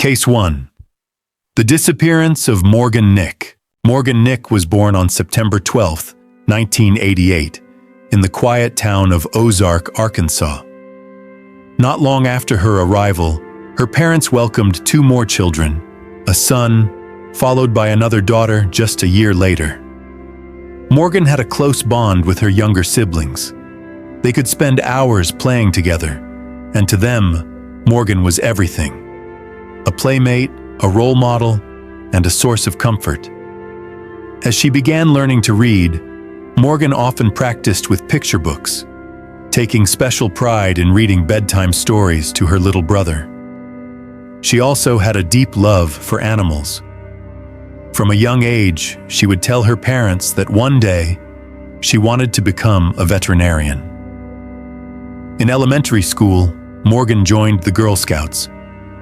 Case 1. The disappearance of Morgan Nick. Morgan Nick was born on September 12, 1988, in the quiet town of Ozark, Arkansas. Not long after her arrival, her parents welcomed 2 more children, a son, followed by another daughter just a year later. Morgan had a close bond with her younger siblings. They could spend hours playing together, and to them, Morgan was everything. A playmate, a role model, and a source of comfort. As she began learning to read, Morgan often practiced with picture books, taking special pride in reading bedtime stories to her little brother. She also had a deep love for animals. From a young age, she would tell her parents that one day she wanted to become a veterinarian. In elementary school, Morgan joined the Girl Scouts.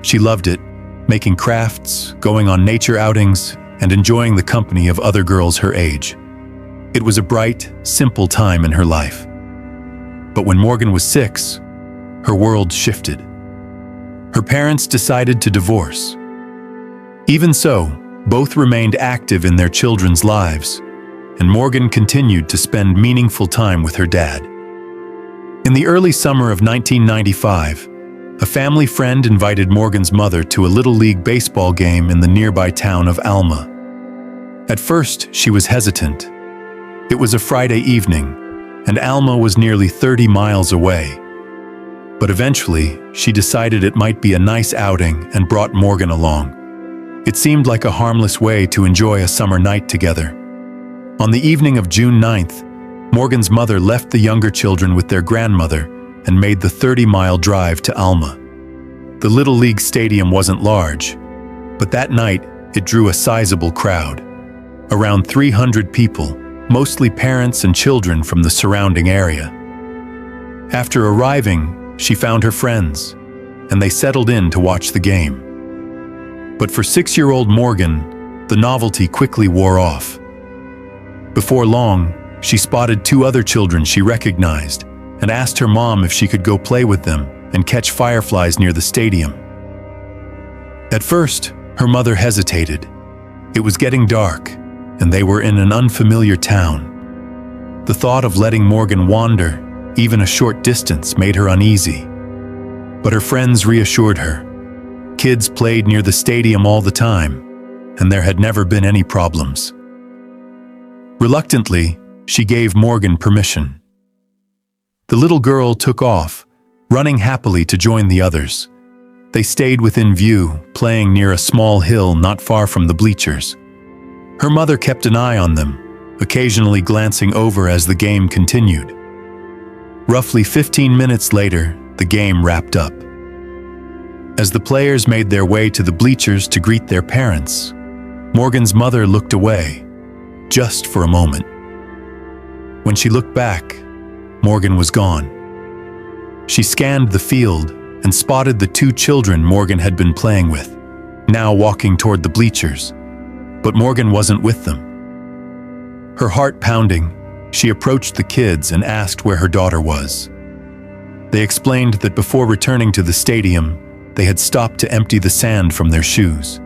She loved it, making crafts, going on nature outings, and enjoying the company of other girls her age. It was a bright, simple time in her life. But when Morgan was 6, her world shifted. Her parents decided to divorce. Even so, both remained active in their children's lives, and Morgan continued to spend meaningful time with her dad. In the early summer of 1995, a family friend invited Morgan's mother to a Little League baseball game in the nearby town of Alma. At first, she was hesitant. It was a Friday evening, and Alma was nearly 30 miles away. But eventually, she decided it might be a nice outing and brought Morgan along. It seemed like a harmless way to enjoy a summer night together. On the evening of June 9th, Morgan's mother left the younger children with their grandmother and made the 30-mile drive to Alma. The Little League stadium wasn't large, but that night it drew a sizable crowd. Around 300 people, mostly parents and children from the surrounding area. After arriving, she found her friends, and they settled in to watch the game. But for 6-year-old Morgan, the novelty quickly wore off. Before long, she spotted 2 other children she recognized and asked her mom if she could go play with them and catch fireflies near the stadium. At first, her mother hesitated. It was getting dark, and they were in an unfamiliar town. The thought of letting Morgan wander, even a short distance, made her uneasy. But her friends reassured her. Kids played near the stadium all the time, and there had never been any problems. Reluctantly, she gave Morgan permission. The little girl took off, running happily to join the others. They stayed within view, playing near a small hill not far from the bleachers. Her mother kept an eye on them, occasionally glancing over as the game continued. Roughly 15 minutes later, the game wrapped up. As the players made their way to the bleachers to greet their parents, Morgan's mother looked away, just for a moment. When she looked back, Morgan was gone. She scanned the field and spotted the 2 children Morgan had been playing with, now walking toward the bleachers, but Morgan wasn't with them. Her heart pounding, she approached the kids and asked where her daughter was. They explained that before returning to the stadium, they had stopped to empty the sand from their shoes.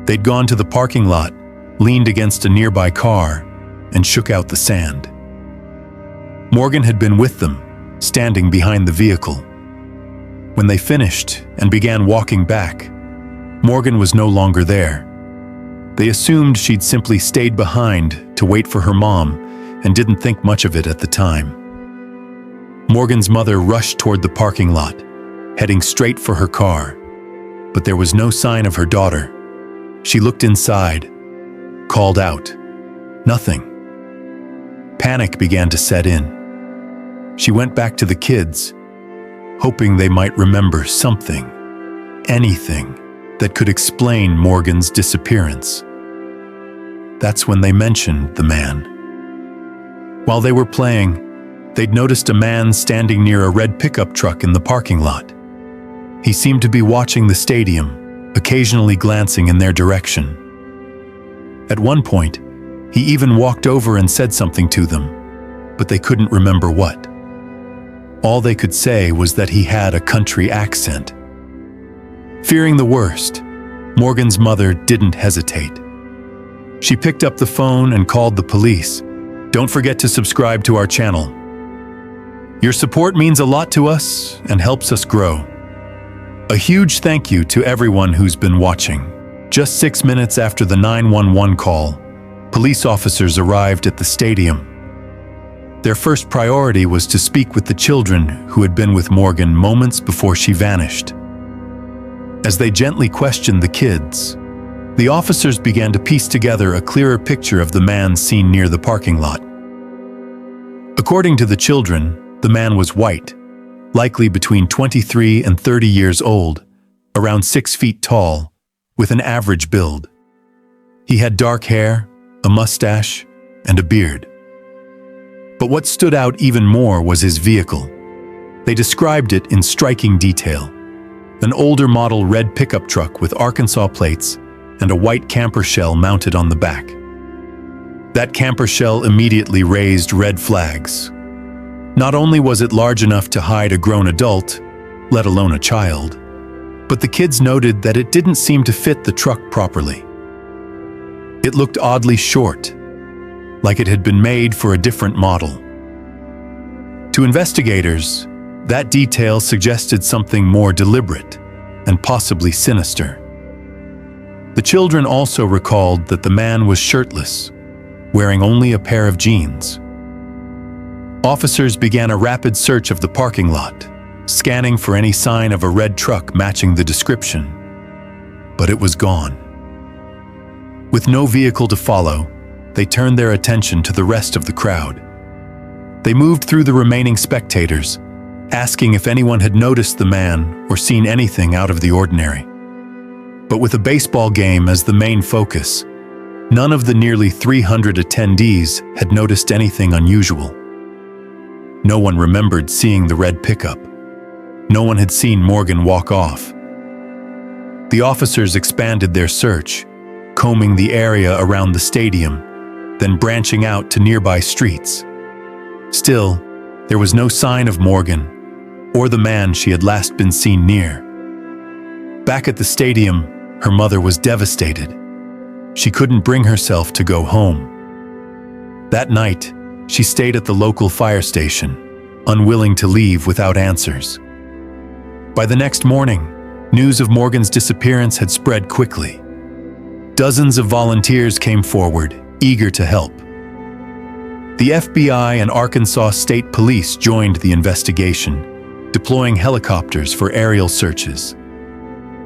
They'd gone to the parking lot, leaned against a nearby car, and shook out the sand. Morgan had been with them, standing behind the vehicle. When they finished and began walking back, Morgan was no longer there. They assumed she'd simply stayed behind to wait for her mom and didn't think much of it at the time. Morgan's mother rushed toward the parking lot, heading straight for her car, but there was no sign of her daughter. She looked inside, called out. Nothing. Panic began to set in. She went back to the kids, hoping they might remember something, anything, that could explain Morgan's disappearance. That's when they mentioned the man. While they were playing, they'd noticed a man standing near a red pickup truck in the parking lot. He seemed to be watching the stadium, occasionally glancing in their direction. At one point, he even walked over and said something to them, but they couldn't remember what. All they could say was that he had a country accent. Fearing the worst, Morgan's mother didn't hesitate. She picked up the phone and called the police. Don't forget to subscribe to our channel. Your support means a lot to us and helps us grow. A huge thank you to everyone who's been watching. Just 6 minutes after the 911 call, police officers arrived at the stadium. Their first priority was to speak with the children who had been with Morgan moments before she vanished. As they gently questioned the kids, the officers began to piece together a clearer picture of the man seen near the parking lot. According to the children, the man was white, likely between 23 and 30 years old, around 6 feet tall, with an average build. He had dark hair, a mustache, and a beard. But what stood out even more was his vehicle. They described it in striking detail. An older model red pickup truck with Arkansas plates and a white camper shell mounted on the back. That camper shell immediately raised red flags. Not only was it large enough to hide a grown adult, let alone a child, but the kids noted that it didn't seem to fit the truck properly. It looked oddly short, like it had been made for a different model. To investigators, that detail suggested something more deliberate and possibly sinister. The children also recalled that the man was shirtless, wearing only a pair of jeans. Officers began a rapid search of the parking lot, scanning for any sign of a red truck matching the description, but it was gone. With no vehicle to follow, they turned their attention to the rest of the crowd. They moved through the remaining spectators, asking if anyone had noticed the man or seen anything out of the ordinary. But with a baseball game as the main focus, none of the nearly 300 attendees had noticed anything unusual. No one remembered seeing the red pickup. No one had seen Morgan walk off. The officers expanded their search, combing the area around the stadium, then branching out to nearby streets. Still, there was no sign of Morgan or the man she had last been seen near. Back at the stadium, her mother was devastated. She couldn't bring herself to go home. That night, she stayed at the local fire station, unwilling to leave without answers. By the next morning, news of Morgan's disappearance had spread quickly. Dozens of volunteers came forward, eager to help. The FBI and Arkansas State Police joined the investigation, deploying helicopters for aerial searches.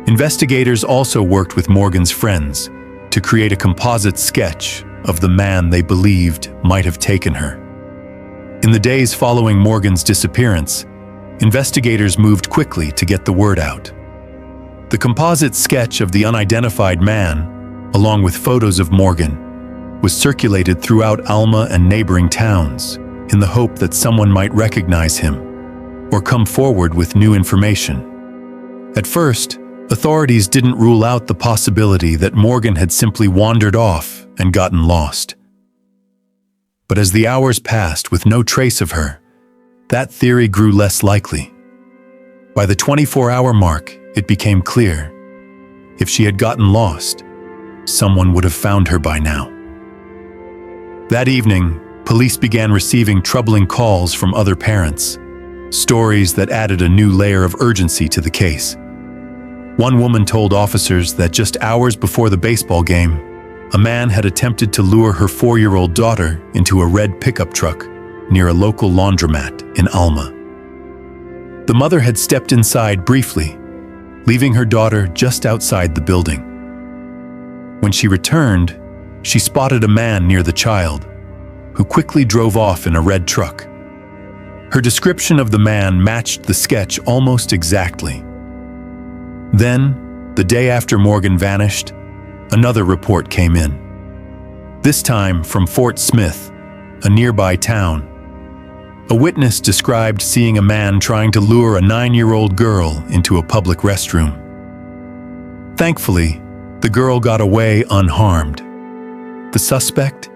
Investigators also worked with Morgan's friends to create a composite sketch of the man they believed might have taken her. In the days following Morgan's disappearance, investigators moved quickly to get the word out. The composite sketch of the unidentified man, along with photos of Morgan, was circulated throughout Alma and neighboring towns in the hope that someone might recognize him or come forward with new information. At first, authorities didn't rule out the possibility that Morgan had simply wandered off and gotten lost. But as the hours passed with no trace of her, that theory grew less likely. By the 24-hour mark, it became clear. If she had gotten lost, someone would have found her by now. That evening, police began receiving troubling calls from other parents, stories that added a new layer of urgency to the case. One woman told officers that just hours before the baseball game, a man had attempted to lure her 4-year-old daughter into a red pickup truck near a local laundromat in Alma. The mother had stepped inside briefly, leaving her daughter just outside the building. When she returned, she spotted a man near the child, who quickly drove off in a red truck. Her description of the man matched the sketch almost exactly. Then, the day after Morgan vanished, another report came in. This time from Fort Smith, a nearby town. A witness described seeing a man trying to lure a 9-year-old girl into a public restroom. Thankfully, the girl got away unharmed. The suspect?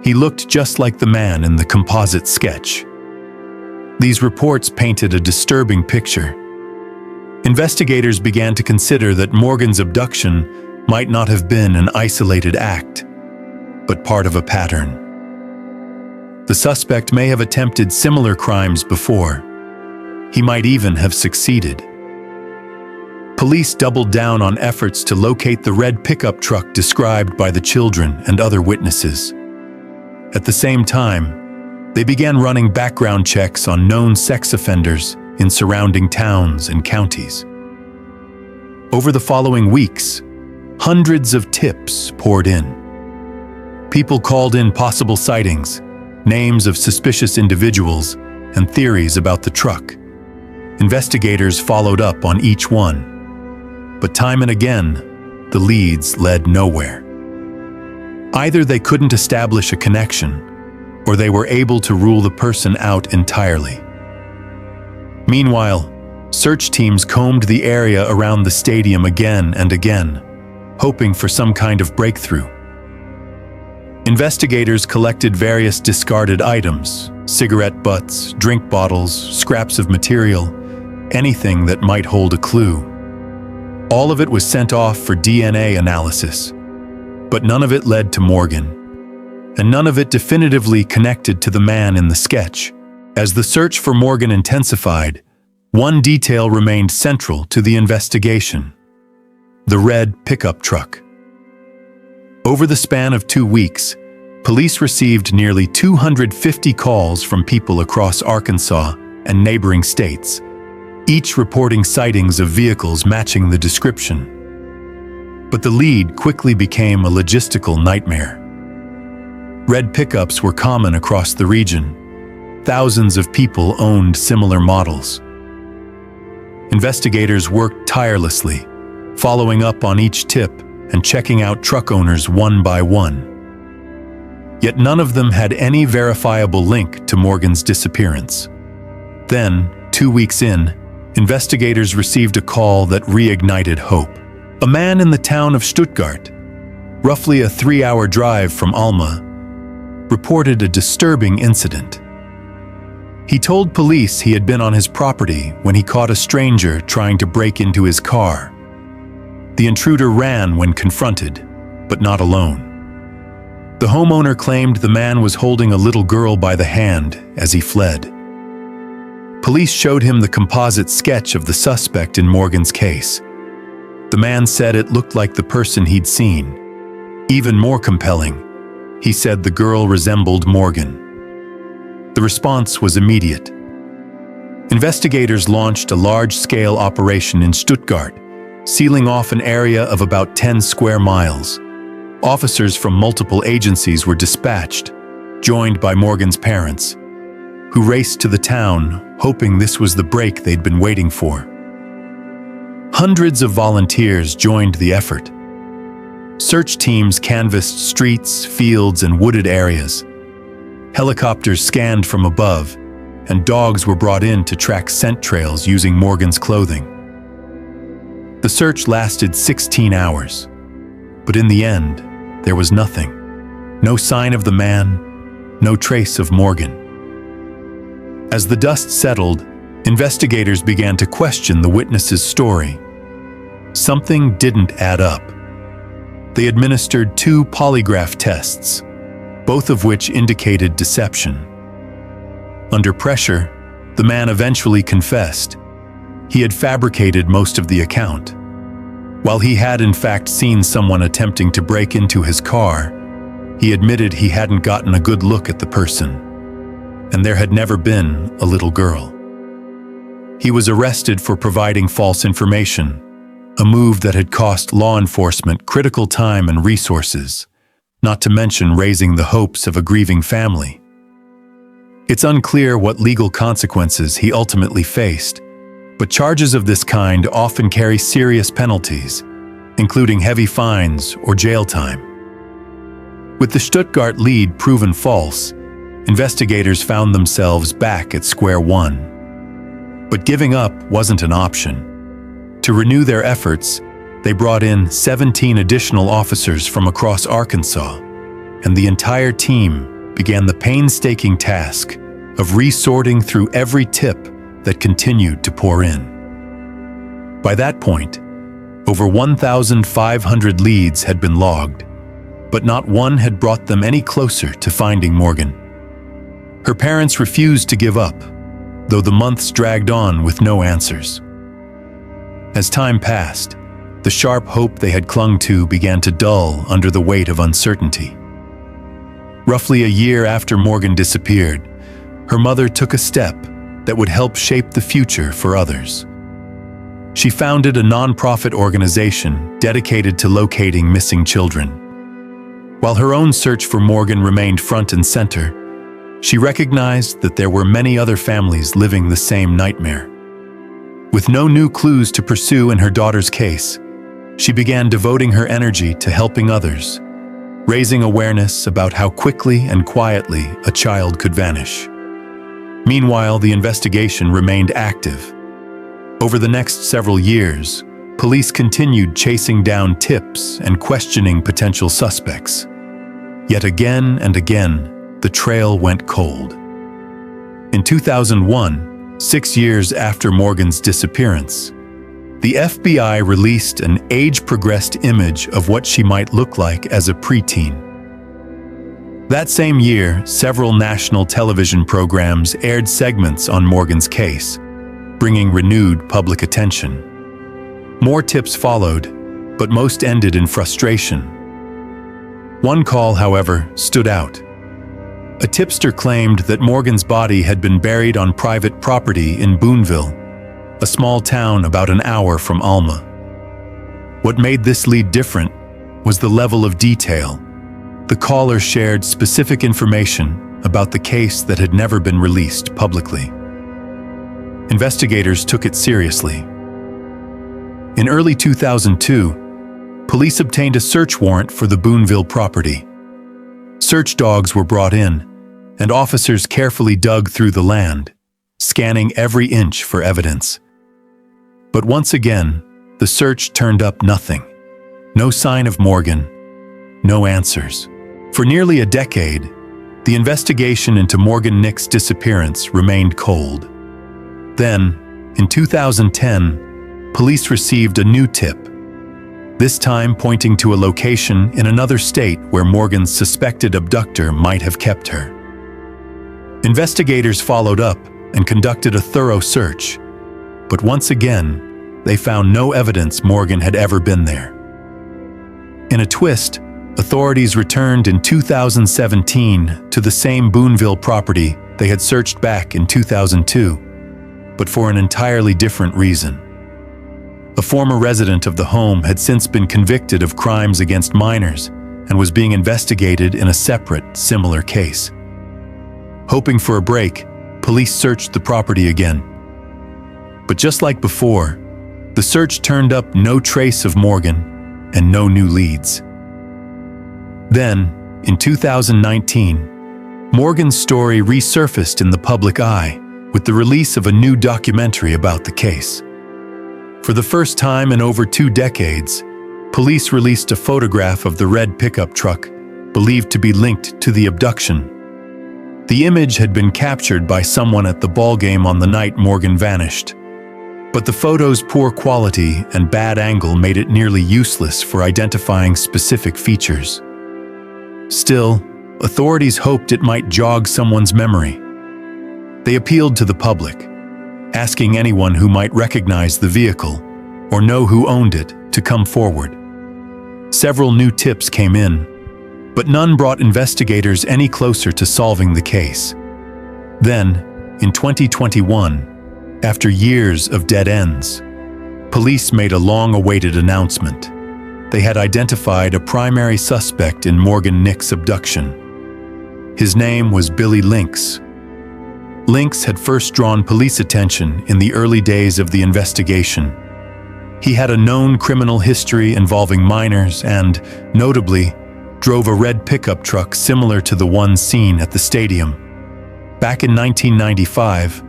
He looked just like the man in the composite sketch. These reports painted a disturbing picture. Investigators began to consider that Morgan's abduction might not have been an isolated act, but part of a pattern. The suspect may have attempted similar crimes before. He might even have succeeded. Police doubled down on efforts to locate the red pickup truck described by the children and other witnesses. At the same time, they began running background checks on known sex offenders in surrounding towns and counties. Over the following weeks, hundreds of tips poured in. People called in possible sightings, names of suspicious individuals, and theories about the truck. Investigators followed up on each one, but time and again, the leads led nowhere. Either they couldn't establish a connection, or they were able to rule the person out entirely. Meanwhile, search teams combed the area around the stadium again and again, hoping for some kind of breakthrough. Investigators collected various discarded items, cigarette butts, drink bottles, scraps of material, anything that might hold a clue. All of it was sent off for DNA analysis, but none of it led to Morgan, and none of it definitively connected to the man in the sketch. As the search for Morgan intensified, one detail remained central to the investigation: the red pickup truck. Over the span of 2 weeks, police received nearly 250 calls from people across Arkansas and neighboring states, each reporting sightings of vehicles matching the description. But the lead quickly became a logistical nightmare. Red pickups were common across the region. Thousands of people owned similar models. Investigators worked tirelessly, following up on each tip and checking out truck owners one by one. Yet none of them had any verifiable link to Morgan's disappearance. Then, 2 weeks in, investigators received a call that reignited hope. A man in the town of Stuttgart, roughly a 3-hour drive from Alma, reported a disturbing incident. He told police he had been on his property when he caught a stranger trying to break into his car. The intruder ran when confronted, but not alone. The homeowner claimed the man was holding a little girl by the hand as he fled. Police showed him the composite sketch of the suspect in Morgan's case. The man said it looked like the person he'd seen. Even more compelling, he said the girl resembled Morgan. The response was immediate. Investigators launched a large-scale operation in Stuttgart, sealing off an area of about 10 square miles. Officers from multiple agencies were dispatched, joined by Morgan's parents, who raced to the town, hoping this was the break they'd been waiting for. Hundreds of volunteers joined the effort. Search teams canvassed streets, fields, and wooded areas. Helicopters scanned from above, and dogs were brought in to track scent trails using Morgan's clothing. The search lasted 16 hours, but in the end, there was nothing. No sign of the man, no trace of Morgan. As the dust settled, investigators began to question the witness's story. Something didn't add up. They administered 2 polygraph tests, both of which indicated deception. Under pressure, the man eventually confessed. He had fabricated most of the account. While he had in fact seen someone attempting to break into his car, he admitted he hadn't gotten a good look at the person, and there had never been a little girl. He was arrested for providing false information, a move that had cost law enforcement critical time and resources, not to mention raising the hopes of a grieving family. It's unclear what legal consequences he ultimately faced, but charges of this kind often carry serious penalties, including heavy fines or jail time. With the Stuttgart lead proven false, investigators found themselves back at square one. But giving up wasn't an option. To renew their efforts, they brought in 17 additional officers from across Arkansas, and the entire team began the painstaking task of resorting through every tip that continued to pour in. By that point, over 1,500 leads had been logged, but not one had brought them any closer to finding Morgan. Her parents refused to give up, though the months dragged on with no answers. As time passed, the sharp hope they had clung to began to dull under the weight of uncertainty. Roughly a year after Morgan disappeared, her mother took a step that would help shape the future for others. She founded a nonprofit organization dedicated to locating missing children. While her own search for Morgan remained front and center, she recognized that there were many other families living the same nightmare. With no new clues to pursue in her daughter's case, she began devoting her energy to helping others, raising awareness about how quickly and quietly a child could vanish. Meanwhile, the investigation remained active. Over the next several years, police continued chasing down tips and questioning potential suspects. Yet again and again, the trail went cold. In 2001, 6 years after Morgan's disappearance, the FBI released an age-progressed image of what she might look like as a preteen. That same year, several national television programs aired segments on Morgan's case, bringing renewed public attention. More tips followed, but most ended in frustration. One call, however, stood out. A tipster claimed that Morgan's body had been buried on private property in Boonville, a small town about an hour from Alma. What made this lead different was the level of detail. The caller shared specific information about the case that had never been released publicly. Investigators took it seriously. In early 2002, police obtained a search warrant for the Boonville property. Search dogs were brought in, and officers carefully dug through the land, scanning every inch for evidence. But once again, the search turned up nothing. No sign of Morgan, no answers. For nearly a decade, the investigation into Morgan Nick's disappearance remained cold. Then, in 2010, police received a new tip, this time pointing to a location in another state where Morgan's suspected abductor might have kept her. Investigators followed up and conducted a thorough search, but once again, they found no evidence Morgan had ever been there. In a twist, authorities returned in 2017 to the same Boonville property they had searched back in 2002, but for an entirely different reason. A former resident of the home had since been convicted of crimes against minors and was being investigated in a separate, similar case. Hoping for a break, police searched the property again. But just like before, the search turned up no trace of Morgan and no new leads. Then, in 2019, Morgan's story resurfaced in the public eye with the release of a new documentary about the case. For the first time in over 2 decades, police released a photograph of the red pickup truck believed to be linked to the abduction. The image had been captured by someone at the ballgame on the night Morgan vanished, but the photo's poor quality and bad angle made it nearly useless for identifying specific features. Still, authorities hoped it might jog someone's memory. They appealed to the public, asking anyone who might recognize the vehicle or know who owned it to come forward. Several new tips came in, but none brought investigators any closer to solving the case. Then, in 2021, after years of dead ends, police made a long-awaited announcement. They had identified a primary suspect in Morgan Nick's abduction. His name was Billy Lynx. Lynx had first drawn police attention in the early days of the investigation. He had a known criminal history involving minors and, notably, drove a red pickup truck similar to the one seen at the stadium. Back in 1995,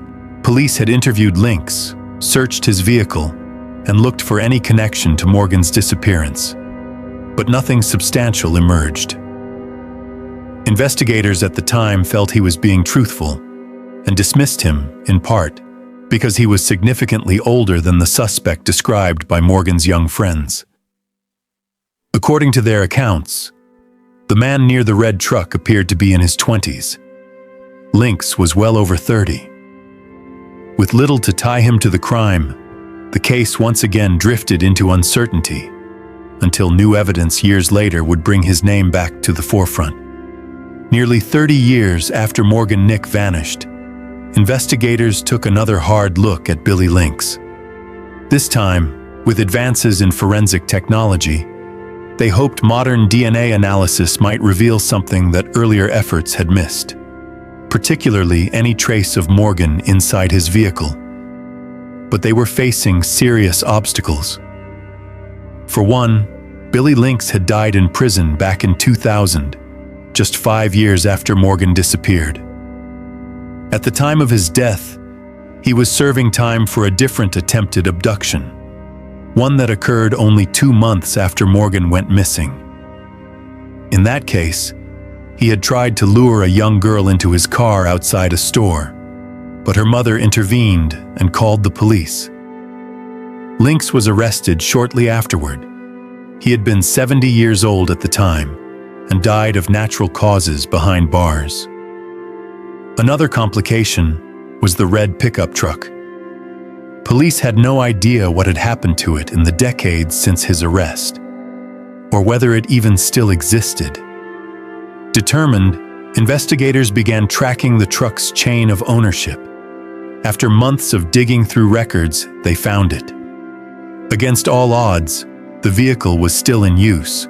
police had interviewed Lynx, searched his vehicle, and looked for any connection to Morgan's disappearance. But nothing substantial emerged. Investigators at the time felt he was being truthful and dismissed him, in part, because he was significantly older than the suspect described by Morgan's young friends. According to their accounts, the man near the red truck appeared to be in his 20s. Links was well over 30. With little to tie him to the crime, the case once again drifted into uncertainty, until new evidence years later would bring his name back to the forefront. Nearly 30 years after Morgan Nick vanished, investigators took another hard look at Billy Links. This time, with advances in forensic technology, they hoped modern DNA analysis might reveal something that earlier efforts had missed, particularly any trace of Morgan inside his vehicle. But they were facing serious obstacles. For one, Billy Links had died in prison back in 2000, just 5 years after Morgan disappeared. At the time of his death, he was serving time for a different attempted abduction, one that occurred only 2 months after Morgan went missing. In that case, he had tried to lure a young girl into his car outside a store, but her mother intervened and called the police. Links was arrested shortly afterward. He had been 70 years old at the time and died of natural causes behind bars. Another complication was the red pickup truck. Police had no idea what had happened to it in the decades since his arrest, or whether it even still existed. Determined, investigators began tracking the truck's chain of ownership. After months of digging through records, they found it. Against all odds, the vehicle was still in use,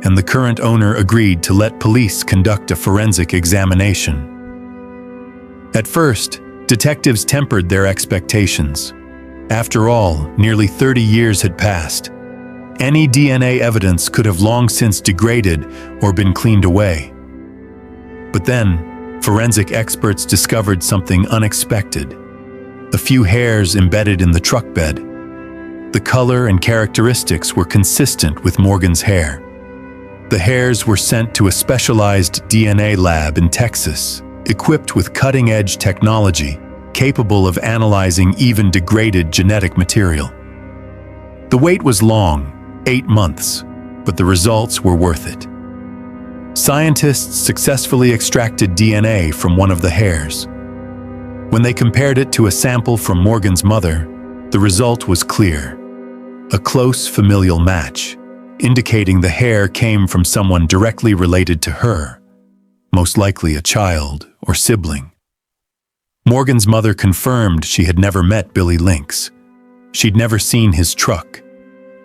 and the current owner agreed to let police conduct a forensic examination. At first, detectives tempered their expectations. After all, nearly 30 years had passed. Any DNA evidence could have long since degraded or been cleaned away. But then, forensic experts discovered something unexpected. A few hairs embedded in the truck bed. The color and characteristics were consistent with Morgan's hair. The hairs were sent to a specialized DNA lab in Texas, equipped with cutting-edge technology, capable of analyzing even degraded genetic material. The wait was long, 8 months, but the results were worth it. Scientists successfully extracted DNA from one of the hairs. When they compared it to a sample from Morgan's mother, the result was clear. A close familial match, indicating the hair came from someone directly related to her, most likely a child or sibling. Morgan's mother confirmed she had never met Billy Links. She'd never seen his truck,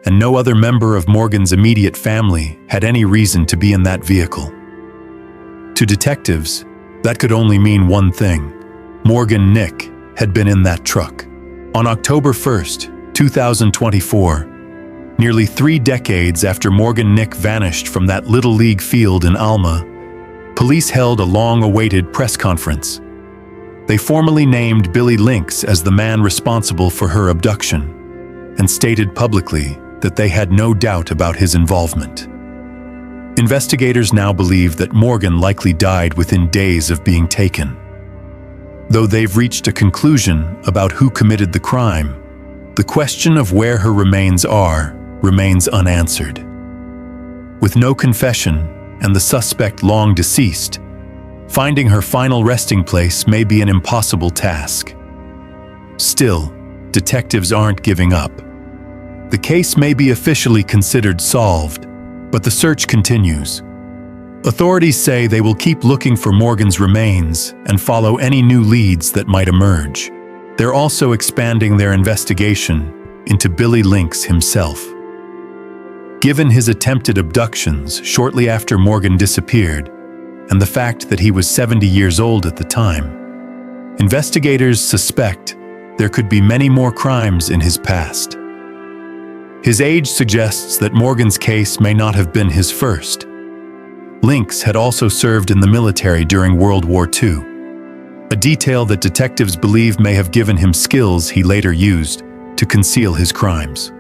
and no other member of Morgan's immediate family had any reason to be in that vehicle. To detectives, that could only mean one thing: Morgan Nick had been in that truck. On October 1st, 2024, nearly 3 decades after Morgan Nick vanished from that Little League field in Alma, police held a long-awaited press conference. They formally named Billy Links as the man responsible for her abduction, and stated publicly that they had no doubt about his involvement. Investigators now believe that Morgan likely died within days of being taken. Though they've reached a conclusion about who committed the crime, the question of where her remains are remains unanswered. With no confession and the suspect long deceased, finding her final resting place may be an impossible task. Still, detectives aren't giving up. The case may be officially considered solved, but the search continues. Authorities say they will keep looking for Morgan's remains and follow any new leads that might emerge. They're also expanding their investigation into Billy Links himself. Given his attempted abductions shortly after Morgan disappeared, and the fact that he was 70 years old at the time, investigators suspect there could be many more crimes in his past. His age suggests that Morgan's case may not have been his first. Links had also served in the military during World War II, a detail that detectives believe may have given him skills he later used to conceal his crimes.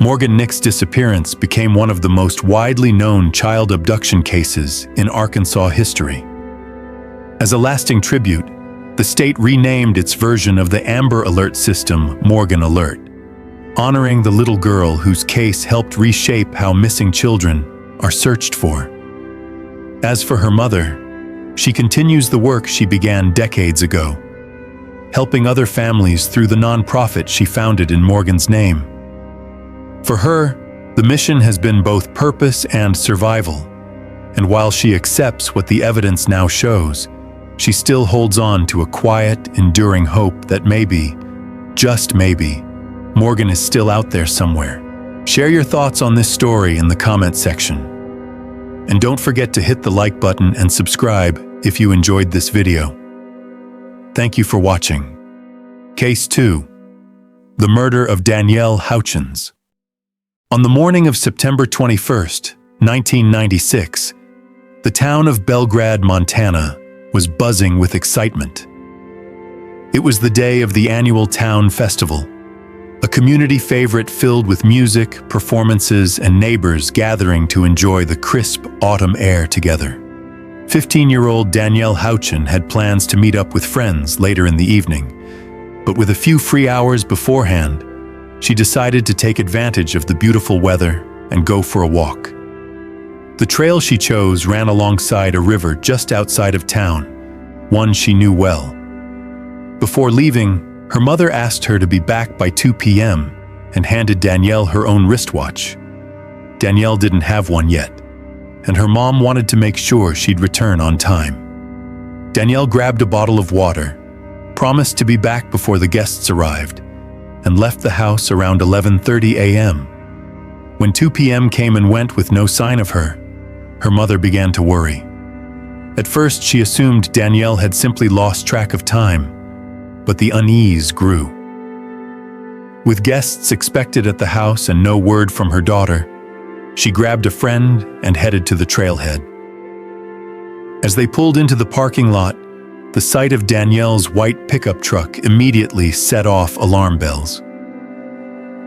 Morgan Nick's disappearance became one of the most widely known child abduction cases in Arkansas history. As a lasting tribute, The state renamed its version of the Amber Alert system Morgan Alert, honoring the little girl whose case helped reshape how missing children are searched for. As for her mother, she continues the work she began decades ago, helping other families through the nonprofit she founded in Morgan's name. For her, the mission has been both purpose and survival, and while she accepts what the evidence now shows, she still holds on to a quiet, enduring hope that maybe, just maybe, Morgan is still out there somewhere. Share your thoughts on this story in the comment section. And don't forget to hit the like button and subscribe if you enjoyed this video. Thank you for watching. Case 2. The Murder of Danielle Houchins. On the morning of September 21st, 1996, the town of Belgrade, Montana, was buzzing with excitement. It was the day of the annual town festival, a community favorite filled with music, performances, and neighbors gathering to enjoy the crisp autumn air together. 15-year-old Danielle Houchin had plans to meet up with friends later in the evening, but with a few free hours beforehand, she decided to take advantage of the beautiful weather and go for a walk. The trail she chose ran alongside a river just outside of town, one she knew well. Before leaving, her mother asked her to be back by 2 p.m. and handed Danielle her own wristwatch. Danielle didn't have one yet, and her mom wanted to make sure she'd return on time. Danielle grabbed a bottle of water, promised to be back before the guests arrived, and left the house around 11:30 a.m. When 2 p.m. came and went with no sign of her, her mother began to worry. At first, she assumed Danielle had simply lost track of time, but the unease grew. With guests expected at the house and no word from her daughter, she grabbed a friend and headed to the trailhead. As they pulled into the parking lot, the sight of Danielle's white pickup truck immediately set off alarm bells.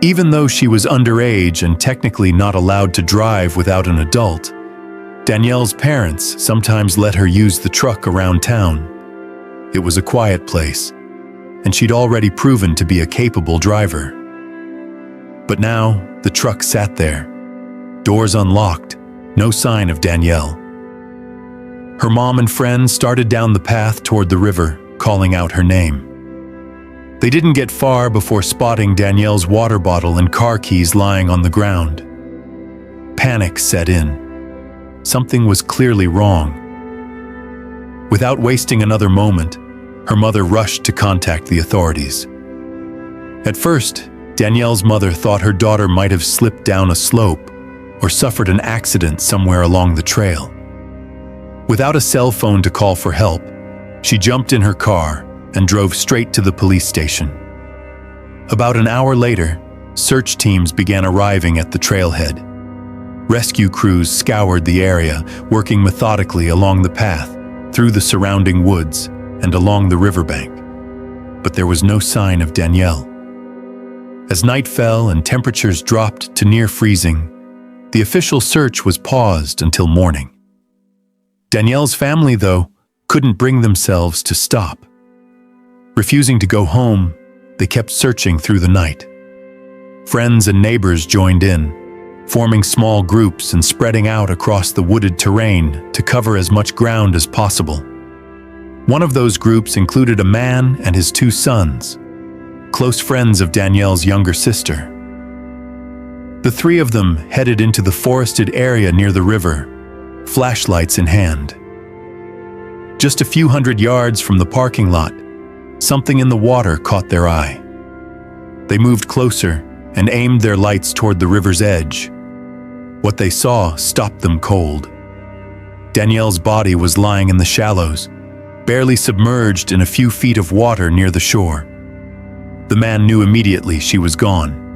Even though she was underage and technically not allowed to drive without an adult, Danielle's parents sometimes let her use the truck around town. It was a quiet place, and she'd already proven to be a capable driver. But now, the truck sat there, doors unlocked, no sign of Danielle. Her mom and friends started down the path toward the river, calling out her name. They didn't get far before spotting Danielle's water bottle and car keys lying on the ground. Panic set in. Something was clearly wrong. Without wasting another moment, her mother rushed to contact the authorities. At first, Danielle's mother thought her daughter might have slipped down a slope or suffered an accident somewhere along the trail. Without a cell phone to call for help, she jumped in her car and drove straight to the police station. About an hour later, search teams began arriving at the trailhead. Rescue crews scoured the area, working methodically along the path, through the surrounding woods, and along the riverbank. But there was no sign of Danielle. As night fell and temperatures dropped to near freezing, the official search was paused until morning. Danielle's family, though, couldn't bring themselves to stop. Refusing to go home, they kept searching through the night. Friends and neighbors joined in, forming small groups and spreading out across the wooded terrain to cover as much ground as possible. One of those groups included a man and his 2 sons, close friends of Danielle's younger sister. The 3 of them headed into the forested area near the river, flashlights in hand. Just a few hundred yards from the parking lot, something in the water caught their eye. They moved closer and aimed their lights toward the river's edge. What they saw stopped them cold. Danielle's body was lying in the shallows, barely submerged in a few feet of water near the shore. The man knew immediately she was gone.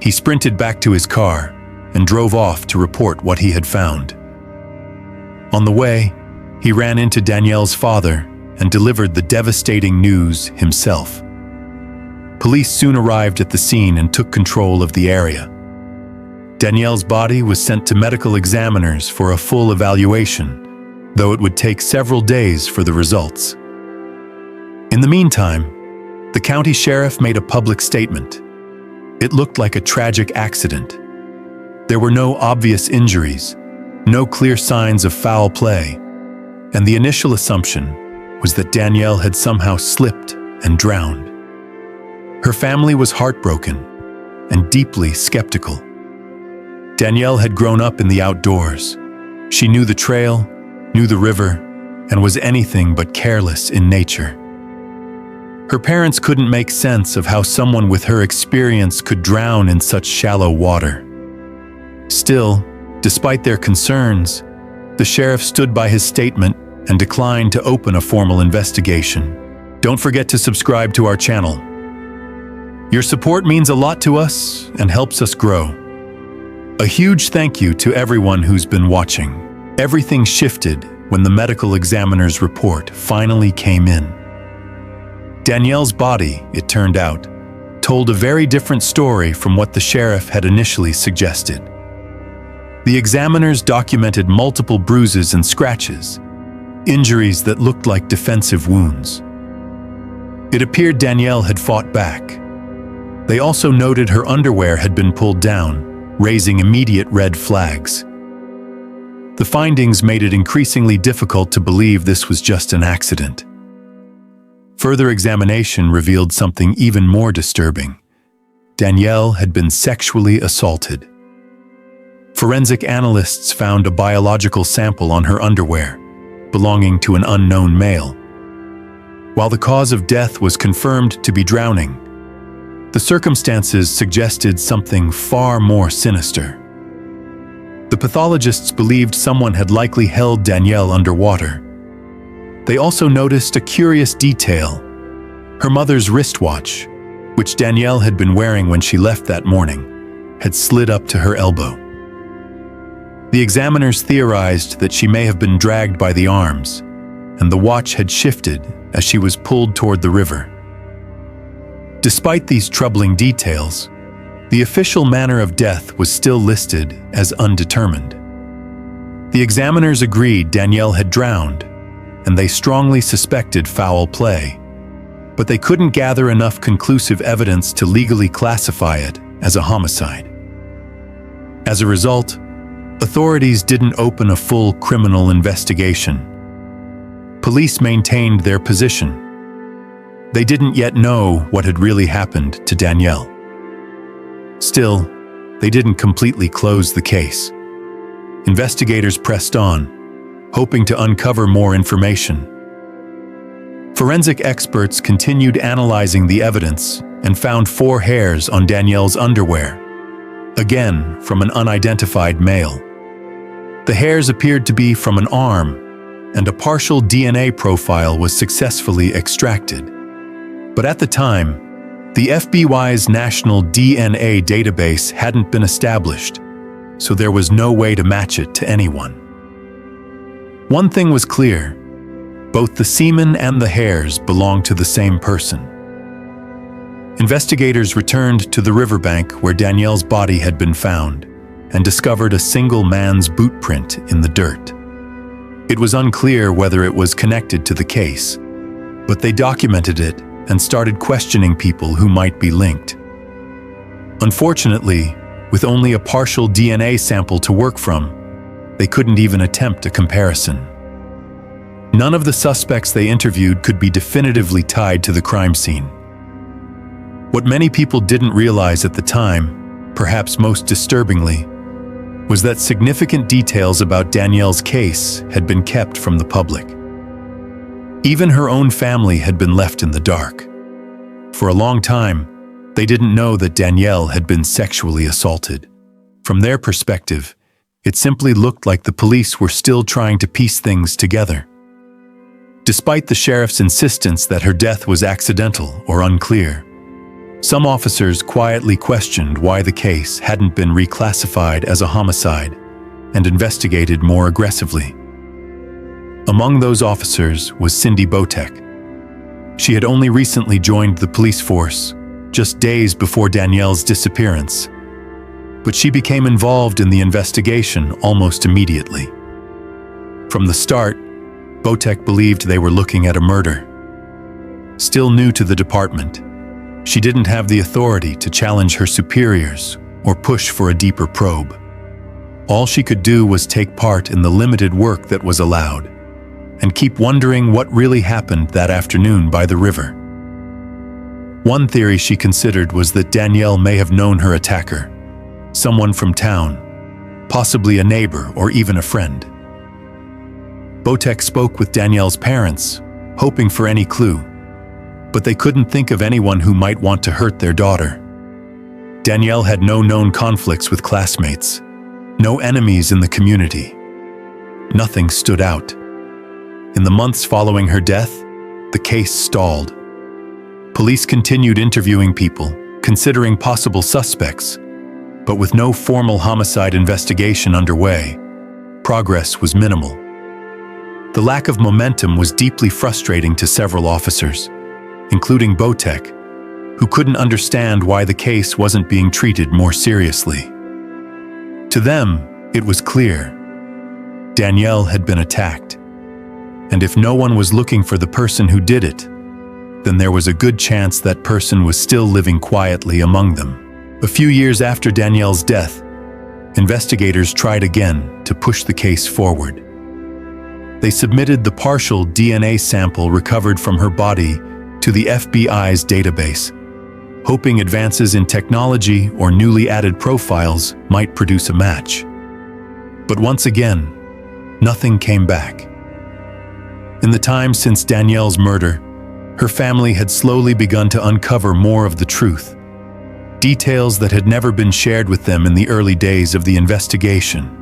He sprinted back to his car and drove off to report what he had found. On the way, he ran into Danielle's father and delivered the devastating news himself. Police soon arrived at the scene and took control of the area. Danielle's body was sent to medical examiners for a full evaluation, though it would take several days for the results. In the meantime, the county sheriff made a public statement. It looked like a tragic accident. There were no obvious injuries, no clear signs of foul play, and the initial assumption was that Danielle had somehow slipped and drowned. Her family was heartbroken and deeply skeptical. Danielle had grown up in the outdoors. She knew the trail, knew the river, and was anything but careless in nature. Her parents couldn't make sense of how someone with her experience could drown in such shallow water. Still, despite their concerns, the sheriff stood by his statement and declined to open a formal investigation. Don't forget to subscribe to our channel. Your support means a lot to us and helps us grow. A huge thank you to everyone who's been watching. Everything shifted when the medical examiner's report finally came in. Danielle's body, it turned out, told a very different story from what the sheriff had initially suggested. The examiners documented multiple bruises and scratches, injuries that looked like defensive wounds. It appeared Danielle had fought back. They also noted her underwear had been pulled down, raising immediate red flags. The findings made it increasingly difficult to believe this was just an accident. Further examination revealed something even more disturbing. Danielle had been sexually assaulted. Forensic analysts found a biological sample on her underwear, belonging to an unknown male. While the cause of death was confirmed to be drowning, the circumstances suggested something far more sinister. The pathologists believed someone had likely held Danielle underwater. They also noticed a curious detail: her mother's wristwatch, which Danielle had been wearing when she left that morning, had slid up to her elbow. The examiners theorized that she may have been dragged by the arms, and the watch had shifted as she was pulled toward the river. Despite these troubling details, the official manner of death was still listed as undetermined. The examiners agreed Danielle had drowned, and they strongly suspected foul play, but they couldn't gather enough conclusive evidence to legally classify it as a homicide. As a result, authorities didn't open a full criminal investigation. Police maintained their position. They didn't yet know what had really happened to Danielle. Still, they didn't completely close the case. Investigators pressed on, hoping to uncover more information. Forensic experts continued analyzing the evidence and found 4 hairs on Danielle's underwear, again from an unidentified male. The hairs appeared to be from an arm, and a partial DNA profile was successfully extracted. But at the time, the FBI's national DNA database hadn't been established, so there was no way to match it to anyone. One thing was clear: both the semen and the hairs belonged to the same person. Investigators returned to the riverbank where Danielle's body had been found and discovered a single man's boot print in the dirt. It was unclear whether it was connected to the case, but they documented it and started questioning people who might be linked. Unfortunately, with only a partial DNA sample to work from, they couldn't even attempt a comparison. None of the suspects they interviewed could be definitively tied to the crime scene. What many people didn't realize at the time, perhaps most disturbingly, was that significant details about Danielle's case had been kept from the public. Even her own family had been left in the dark. For a long time, they didn't know that Danielle had been sexually assaulted. From their perspective, it simply looked like the police were still trying to piece things together. Despite the sheriff's insistence that her death was accidental or unclear, some officers quietly questioned why the case hadn't been reclassified as a homicide and investigated more aggressively. Among those officers was Cindy Botek. She had only recently joined the police force, just days before Danielle's disappearance, but she became involved in the investigation almost immediately. From the start, Botek believed they were looking at a murder. Still new to the department, she didn't have the authority to challenge her superiors or push for a deeper probe. All she could do was take part in the limited work that was allowed and keep wondering what really happened that afternoon by the river. One theory she considered was that Danielle may have known her attacker, someone from town, possibly a neighbor or even a friend. Botek spoke with Danielle's parents, hoping for any clue, but they couldn't think of anyone who might want to hurt their daughter. Danielle had no known conflicts with classmates, no enemies in the community. Nothing stood out. In the months following her death, the case stalled. Police continued interviewing people, considering possible suspects, but with no formal homicide investigation underway, progress was minimal. The lack of momentum was deeply frustrating to several officers, including Botek, who couldn't understand why the case wasn't being treated more seriously. To them, it was clear. Danielle had been attacked, and if no one was looking for the person who did it, then there was a good chance that person was still living quietly among them. A few years after Danielle's death, investigators tried again to push the case forward. They submitted the partial DNA sample recovered from her body to the FBI's database, hoping advances in technology or newly added profiles might produce a match. But once again, nothing came back. In the time since Danielle's murder, her family had slowly begun to uncover more of the truth, details that had never been shared with them in the early days of the investigation.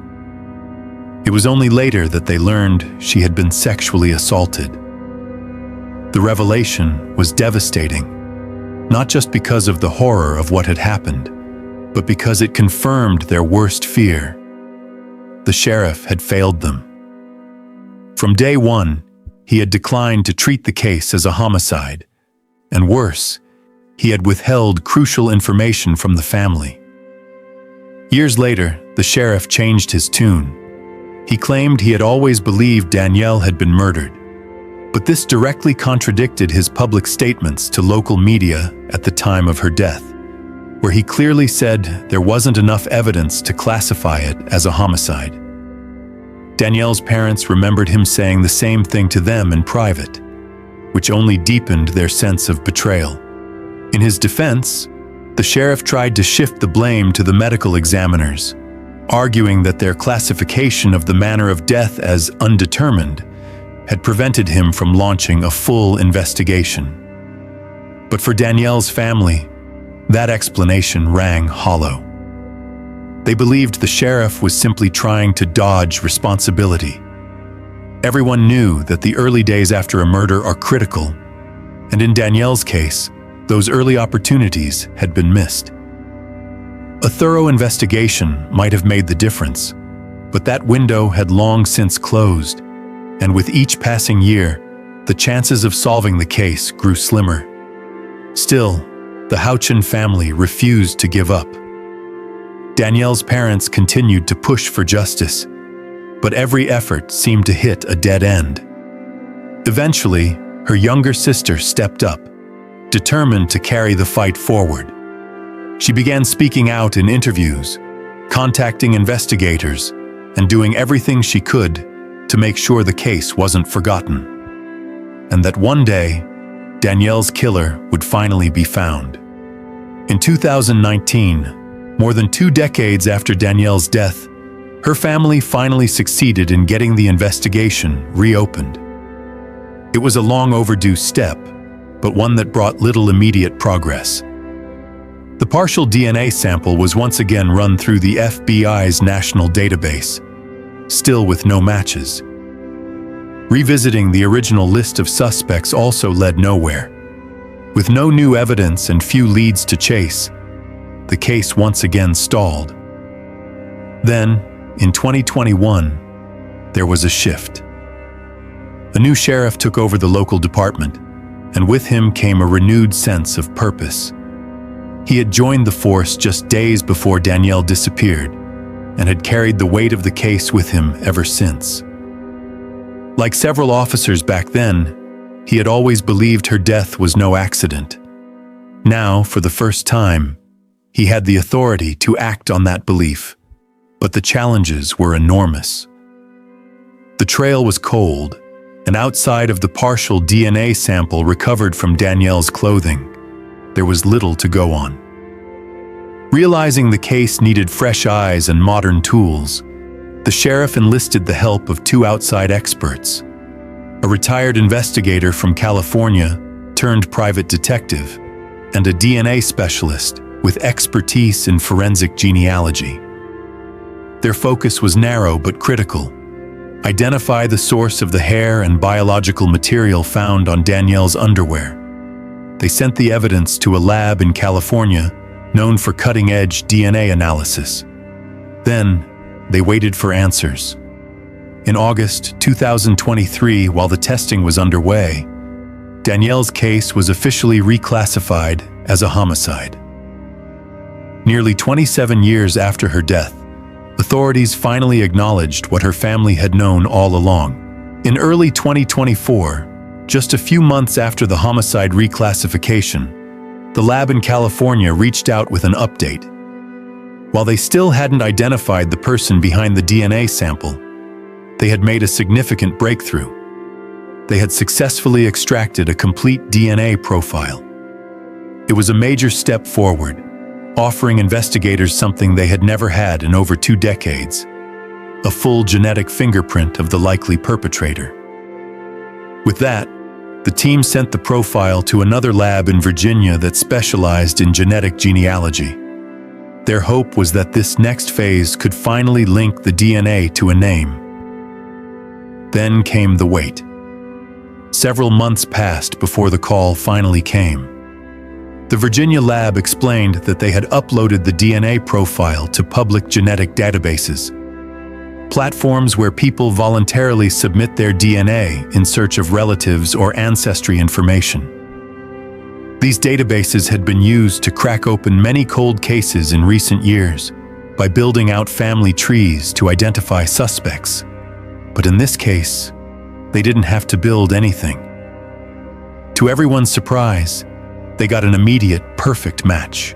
It was only later that they learned she had been sexually assaulted. The revelation was devastating, not just because of the horror of what had happened, but because it confirmed their worst fear. The sheriff had failed them. From day one, he had declined to treat the case as a homicide, and worse, he had withheld crucial information from the family. Years later, the sheriff changed his tune. He claimed he had always believed Danielle had been murdered, but this directly contradicted his public statements to local media at the time of her death, where he clearly said there wasn't enough evidence to classify it as a homicide. Danielle's parents remembered him saying the same thing to them in private, which only deepened their sense of betrayal. In his defense, the sheriff tried to shift the blame to the medical examiners, arguing that their classification of the manner of death as undetermined had prevented him from launching a full investigation. But for Danielle's family, that explanation rang hollow. They believed the sheriff was simply trying to dodge responsibility. Everyone knew that the early days after a murder are critical, and in Danielle's case, those early opportunities had been missed. A thorough investigation might have made the difference, but that window had long since closed, and with each passing year, the chances of solving the case grew slimmer. Still, the Houchin family refused to give up. Danielle's parents continued to push for justice, but every effort seemed to hit a dead end. Eventually, her younger sister stepped up, determined to carry the fight forward. She began speaking out in interviews, contacting investigators, and doing everything she could to make sure the case wasn't forgotten. And that one day, Danielle's killer would finally be found. In 2019, more than 2 decades after Danielle's death, her family finally succeeded in getting the investigation reopened. It was a long overdue step, but one that brought little immediate progress. The partial DNA sample was once again run through the FBI's national database, still with no matches. Revisiting the original list of suspects also led nowhere. With no new evidence and few leads to chase, the case once again stalled. Then, in 2021, there was a shift. A new sheriff took over the local department, and with him came a renewed sense of purpose. He had joined the force just days before Danielle disappeared, and had carried the weight of the case with him ever since. Like several officers back then, He had always believed her death was no accident. Now, for the first time, he had the authority to act on that belief, but the challenges were enormous. The trail was cold, and outside of the partial DNA sample recovered from Danielle's clothing, there was little to go on. Realizing the case needed fresh eyes and modern tools, the sheriff enlisted the help of two outside experts, a retired investigator from California turned private detective, and a DNA specialist with expertise in forensic genealogy. Their focus was narrow but critical: identify the source of the hair and biological material found on Danielle's underwear. They sent the evidence to a lab in California known for cutting-edge DNA analysis. Then, they waited for answers. In August 2023, while the testing was underway, Danielle's case was officially reclassified as a homicide. Nearly 27 years after her death, authorities finally acknowledged what her family had known all along. In early 2024, just a few months after the homicide reclassification, the lab in California reached out with an update. While they still hadn't identified the person behind the DNA sample, they had made a significant breakthrough. They had successfully extracted a complete DNA profile. It was a major step forward, offering investigators something they had never had in over 2 decades: a full genetic fingerprint of the likely perpetrator. With that, the team sent the profile to another lab in Virginia that specialized in genetic genealogy. Their hope was that this next phase could finally link the DNA to a name. Then came the wait. Several months passed before the call finally came. The Virginia lab explained that they had uploaded the DNA profile to public genetic databases, platforms where people voluntarily submit their DNA in search of relatives or ancestry information. These databases had been used to crack open many cold cases in recent years by building out family trees to identify suspects. But in this case, they didn't have to build anything. To everyone's surprise, they got an immediate, perfect match.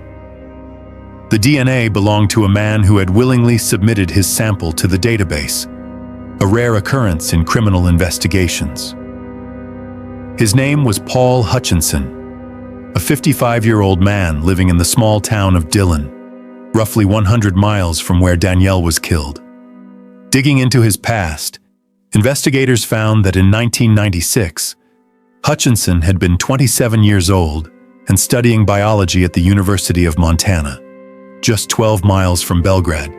The DNA belonged to a man who had willingly submitted his sample to the database, a rare occurrence in criminal investigations. His name was Paul Hutchinson, a 55-year-old man living in the small town of Dillon, roughly 100 miles from where Danielle was killed. Digging into his past, investigators found that in 1996, Hutchinson had been 27 years old and studying biology at the University of Montana, just 12 miles from Belgrade.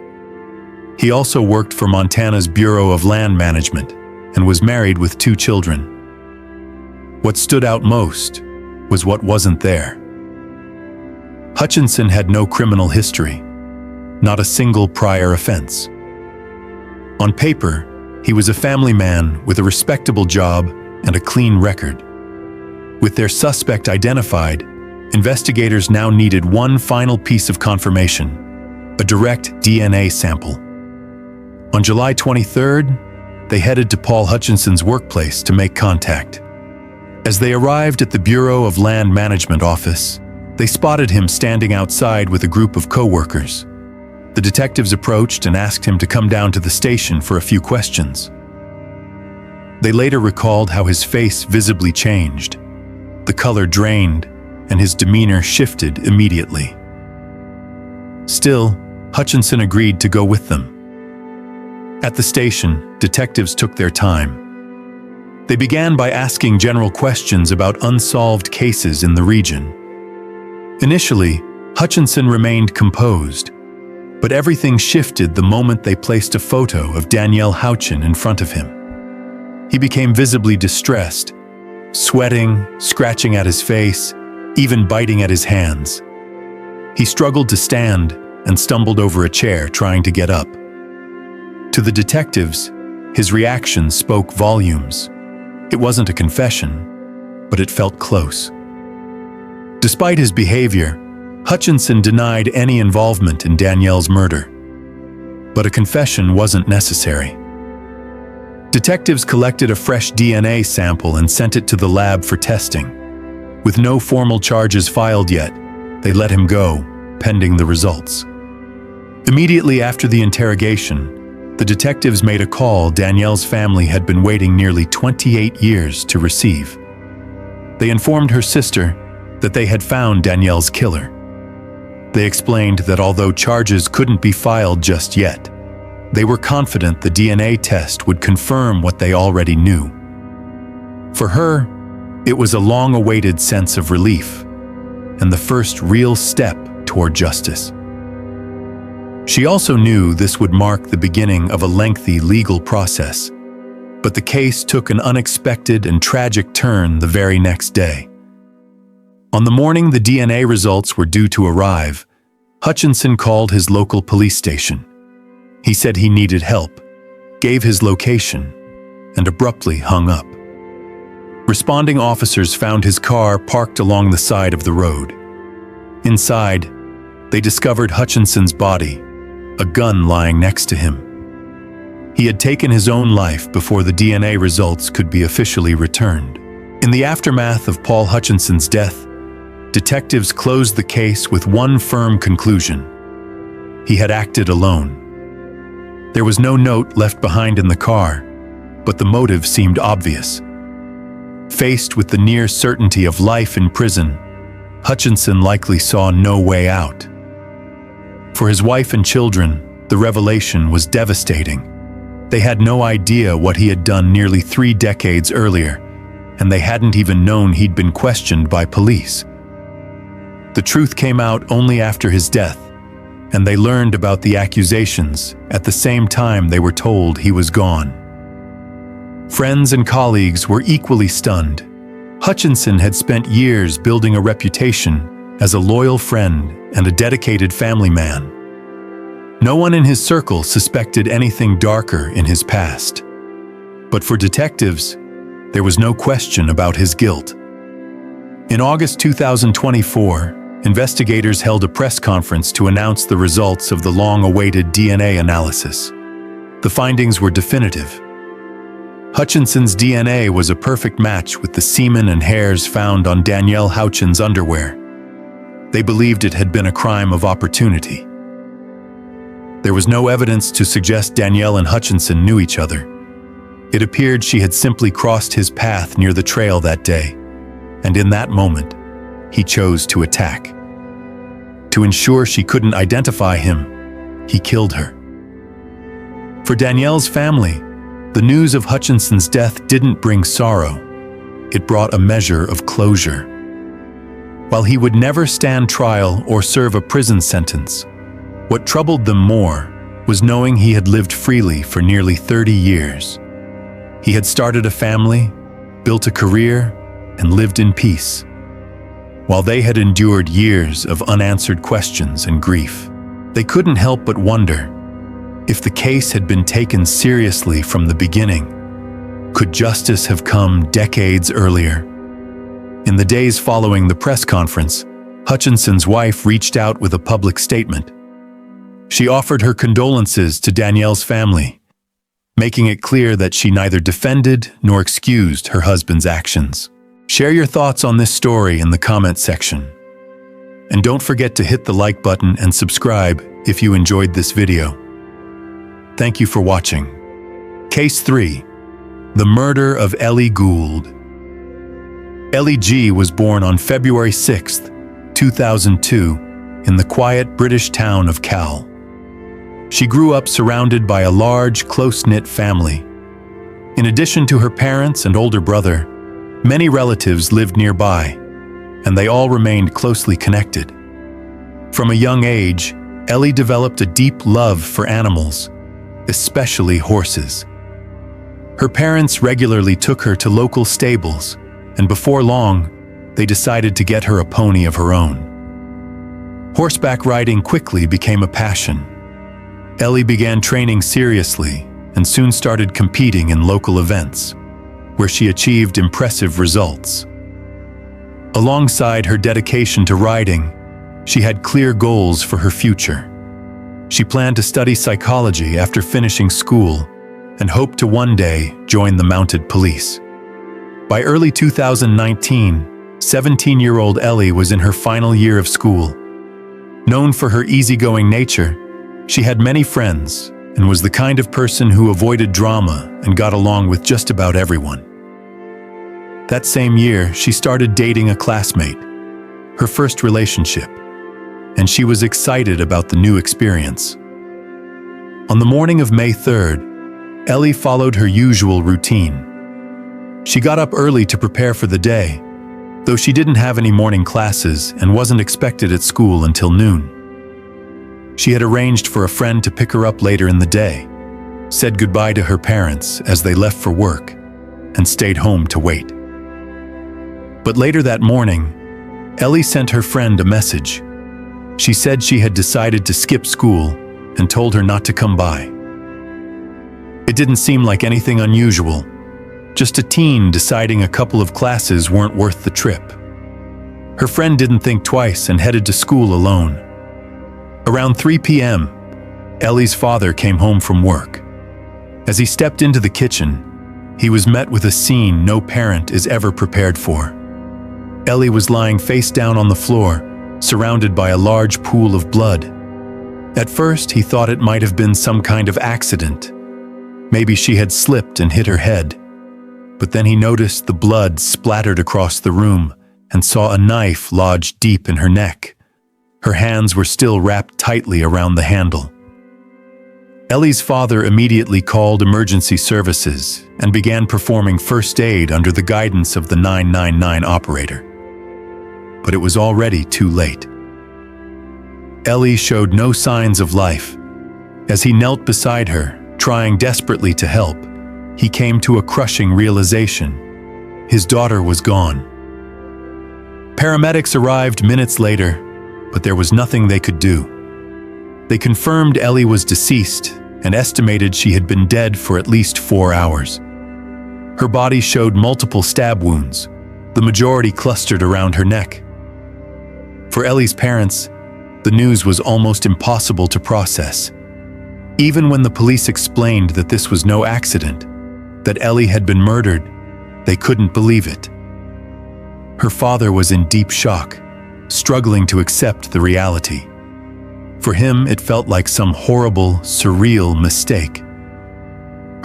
He also worked for Montana's Bureau of Land Management and was married with 2 children. What stood out most was what wasn't there. Hutchinson had no criminal history, not a single prior offense. On paper, he was a family man with a respectable job and a clean record. With their suspect identified, investigators now needed one final piece of confirmation: a direct DNA sample. On July 23rd, they headed to Paul Hutchinson's workplace to make contact. As they arrived at the Bureau of Land Management office, they spotted him standing outside with a group of co-workers. The detectives approached and asked him to come down to the station for a few questions. They later recalled how his face visibly changed. The color drained, and his demeanor shifted immediately. Still, Hutchinson agreed to go with them. At the station, detectives took their time. They began by asking general questions about unsolved cases in the region. Initially, Hutchinson remained composed, but everything shifted the moment they placed a photo of Danielle Houchin in front of him. He became visibly distressed, sweating, scratching at his face, even biting at his hands. He struggled to stand and stumbled over a chair trying to get up. To the detectives, his reaction spoke volumes. It wasn't a confession, but it felt close. Despite his behavior, Hutchinson denied any involvement in Danielle's murder. But a confession wasn't necessary. Detectives collected a fresh DNA sample and sent it to the lab for testing. With no formal charges filed yet, they let him go, pending the results. Immediately after the interrogation, the detectives made a call Danielle's family had been waiting nearly 28 years to receive. They informed her sister that they had found Danielle's killer. They explained that although charges couldn't be filed just yet, they were confident the DNA test would confirm what they already knew. For her, it was a long-awaited sense of relief and the first real step toward justice. She also knew this would mark the beginning of a lengthy legal process, but the case took an unexpected and tragic turn the very next day. On the morning the DNA results were due to arrive, Hutchinson called his local police station. He said he needed help, gave his location, and abruptly hung up. Responding officers found his car parked along the side of the road. Inside, they discovered Hutchinson's body, a gun lying next to him. He had taken his own life before the DNA results could be officially returned. In the aftermath of Paul Hutchinson's death, detectives closed the case with one firm conclusion: he had acted alone. There was no note left behind in the car, but the motive seemed obvious. Faced with the near certainty of life in prison, Hutchinson likely saw no way out. For his wife and children, the revelation was devastating. They had no idea what he had done nearly 3 decades earlier, and they hadn't even known he'd been questioned by police. The truth came out only after his death, and they learned about the accusations at the same time they were told he was gone. Friends and colleagues were equally stunned. Hutchinson had spent years building a reputation as a loyal friend and a dedicated family man. No one in his circle suspected anything darker in his past. But for detectives, there was no question about his guilt. In August 2024, investigators held a press conference to announce the results of the long-awaited DNA analysis. The findings were definitive. Hutchinson's DNA was a perfect match with the semen and hairs found on Danielle Houchin's underwear. They believed it had been a crime of opportunity. There was no evidence to suggest Danielle and Hutchinson knew each other. It appeared she had simply crossed his path near the trail that day, and in that moment, he chose to attack. To ensure she couldn't identify him, he killed her. For Danielle's family, the news of Hutchinson's death didn't bring sorrow. It brought a measure of closure. While he would never stand trial or serve a prison sentence, what troubled them more was knowing he had lived freely for nearly 30 years. He had started a family, built a career, and lived in peace, while they had endured years of unanswered questions and grief. They couldn't help but wonder, if the case had been taken seriously from the beginning, could justice have come decades earlier? In the days following the press conference, Hutchinson's wife reached out with a public statement. She offered her condolences to Danielle's family, making it clear that she neither defended nor excused her husband's actions. Share your thoughts on this story in the comment section. And don't forget to hit the like button and subscribe if you enjoyed this video. Thank you for watching. Case 3. The Murder of Ellie Gould. Ellie G. was born on February 6, 2002, in the quiet British town of Cal. She grew up surrounded by a large, close-knit family. In addition to her parents and older brother, many relatives lived nearby, and they all remained closely connected. From a young age, Ellie developed a deep love for animals, especially horses. Her parents regularly took her to local stables, and before long, they decided to get her a pony of her own. Horseback riding quickly became a passion. Ellie began training seriously and soon started competing in local events, where she achieved impressive results. Alongside her dedication to riding, she had clear goals for her future. She planned to study psychology after finishing school and hoped to one day joined the mounted police. By early 2019, 17-year-old Ellie was in her final year of school. Known for her easygoing nature, she had many friends and was the kind of person who avoided drama and got along with just about everyone. That same year, she started dating a classmate, her first relationship, and she was excited about the new experience. On the morning of May 3rd, Ellie followed her usual routine. She got up early to prepare for the day, though she didn't have any morning classes and wasn't expected at school until noon. She had arranged for a friend to pick her up later in the day, said goodbye to her parents as they left for work, and stayed home to wait. But later that morning, Ellie sent her friend a message. She said she had decided to skip school and told her not to come by. It didn't seem like anything unusual, just a teen deciding a couple of classes weren't worth the trip. Her friend didn't think twice and headed to school alone. Around 3 p.m., Ellie's father came home from work. As he stepped into the kitchen, he was met with a scene no parent is ever prepared for. Ellie was lying face down on the floor, surrounded by a large pool of blood. At first, he thought it might have been some kind of accident. Maybe she had slipped and hit her head. But then he noticed the blood splattered across the room and saw a knife lodged deep in her neck. Her hands were still wrapped tightly around the handle. Ellie's father immediately called emergency services and began performing first aid under the guidance of the 999 operator. But it was already too late. Ellie showed no signs of life. As he knelt beside her, trying desperately to help, he came to a crushing realization. His daughter was gone. Paramedics arrived minutes later, but there was nothing they could do. They confirmed Ellie was deceased and estimated she had been dead for at least 4 hours. Her body showed multiple stab wounds, the majority clustered around her neck. For Ellie's parents, the news was almost impossible to process. Even when the police explained that this was no accident, that Ellie had been murdered, they couldn't believe it. Her father was in deep shock, struggling to accept the reality. For him, it felt like some horrible, surreal mistake.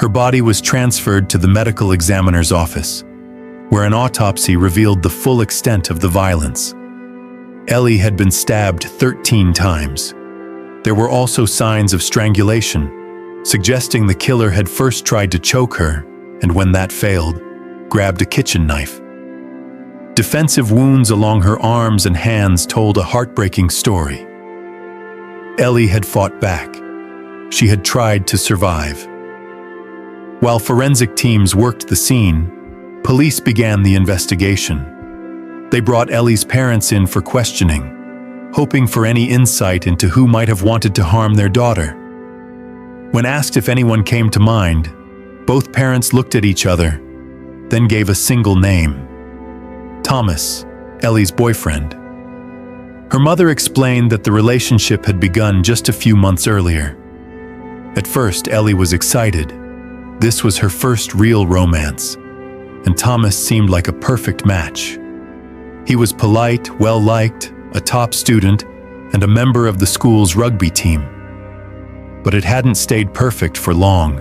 Her body was transferred to the medical examiner's office, where an autopsy revealed the full extent of the violence. Ellie had been stabbed 13 times. There were also signs of strangulation, suggesting the killer had first tried to choke her, and when that failed, grabbed a kitchen knife. Defensive wounds along her arms and hands told a heartbreaking story. Ellie had fought back. She had tried to survive. While forensic teams worked the scene, police began the investigation. They brought Ellie's parents in for questioning, hoping for any insight into who might have wanted to harm their daughter. When asked if anyone came to mind, both parents looked at each other, then gave a single name: Thomas, Ellie's boyfriend. Her mother explained that the relationship had begun just a few months earlier. At first, Ellie was excited. This was her first real romance, and Thomas seemed like a perfect match. He was polite, well-liked, a top student, and a member of the school's rugby team. But it hadn't stayed perfect for long.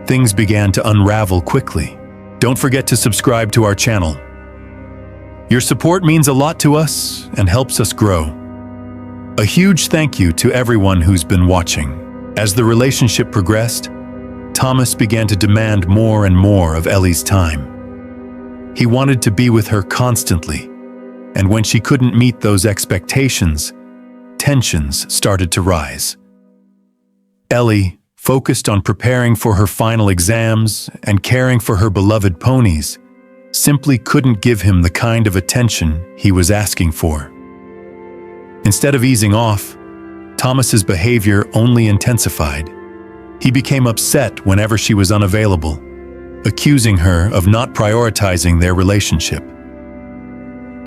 Things began to unravel quickly. Don't forget to subscribe to our channel. Your support means a lot to us and helps us grow. A huge thank you to everyone who's been watching. As the relationship progressed, Thomas began to demand more and more of Ellie's time. He wanted to be with her constantly, and when she couldn't meet those expectations, tensions started to rise. Ellie, focused on preparing for her final exams and caring for her beloved ponies, simply couldn't give him the kind of attention he was asking for. Instead of easing off, Thomas's behavior only intensified. He became upset whenever she was unavailable, accusing her of not prioritizing their relationship.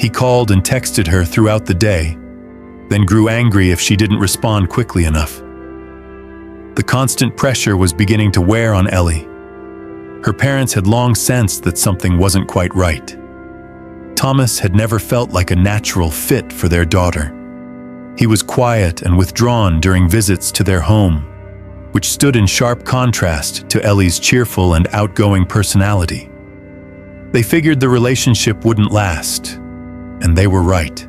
He called and texted her throughout the day, then grew angry if she didn't respond quickly enough. The constant pressure was beginning to wear on Ellie. Her parents had long sensed that something wasn't quite right. Thomas had never felt like a natural fit for their daughter. He was quiet and withdrawn during visits to their home, which stood in sharp contrast to Ellie's cheerful and outgoing personality. They figured the relationship wouldn't last, and they were right.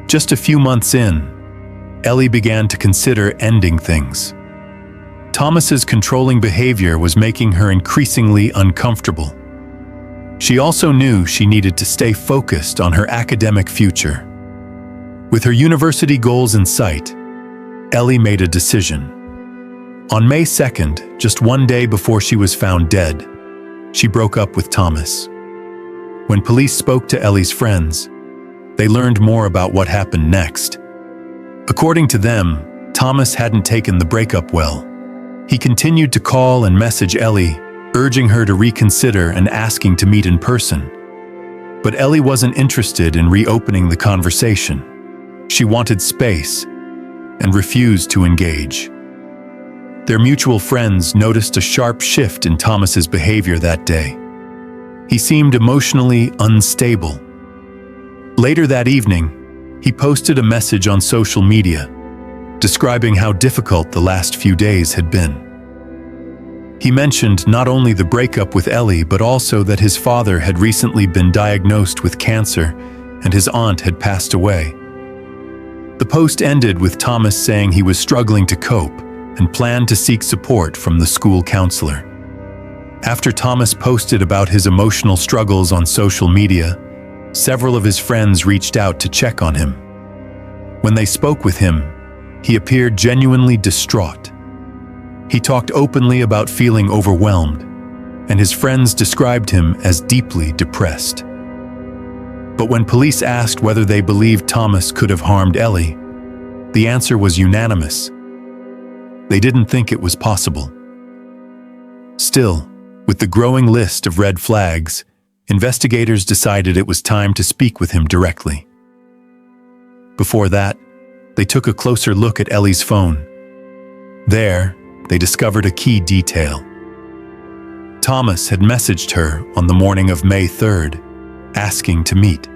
Just a few months in, Ellie began to consider ending things. Thomas's controlling behavior was making her increasingly uncomfortable. She also knew she needed to stay focused on her academic future. With her university goals in sight, Ellie made a decision. On May 2nd, just one day before she was found dead, she broke up with Thomas. When police spoke to Ellie's friends, they learned more about what happened next. According to them, Thomas hadn't taken the breakup well. He continued to call and message Ellie, urging her to reconsider and asking to meet in person. But Ellie wasn't interested in reopening the conversation. She wanted space and refused to engage. Their mutual friends noticed a sharp shift in Thomas's behavior that day. He seemed emotionally unstable. Later that evening, he posted a message on social media, describing how difficult the last few days had been. He mentioned not only the breakup with Ellie, but also that his father had recently been diagnosed with cancer and his aunt had passed away. The post ended with Thomas saying he was struggling to cope and planned to seek support from the school counselor. After Thomas posted about his emotional struggles on social media, several of his friends reached out to check on him. When they spoke with him, he appeared genuinely distraught. He talked openly about feeling overwhelmed, and his friends described him as deeply depressed. But when police asked whether they believed Thomas could have harmed Ellie, the answer was unanimous. They didn't think it was possible. Still, with the growing list of red flags, investigators decided it was time to speak with him directly. Before that, they took a closer look at Ellie's phone. There, they discovered a key detail. Thomas had messaged her on the morning of May 3rd, asking to meet.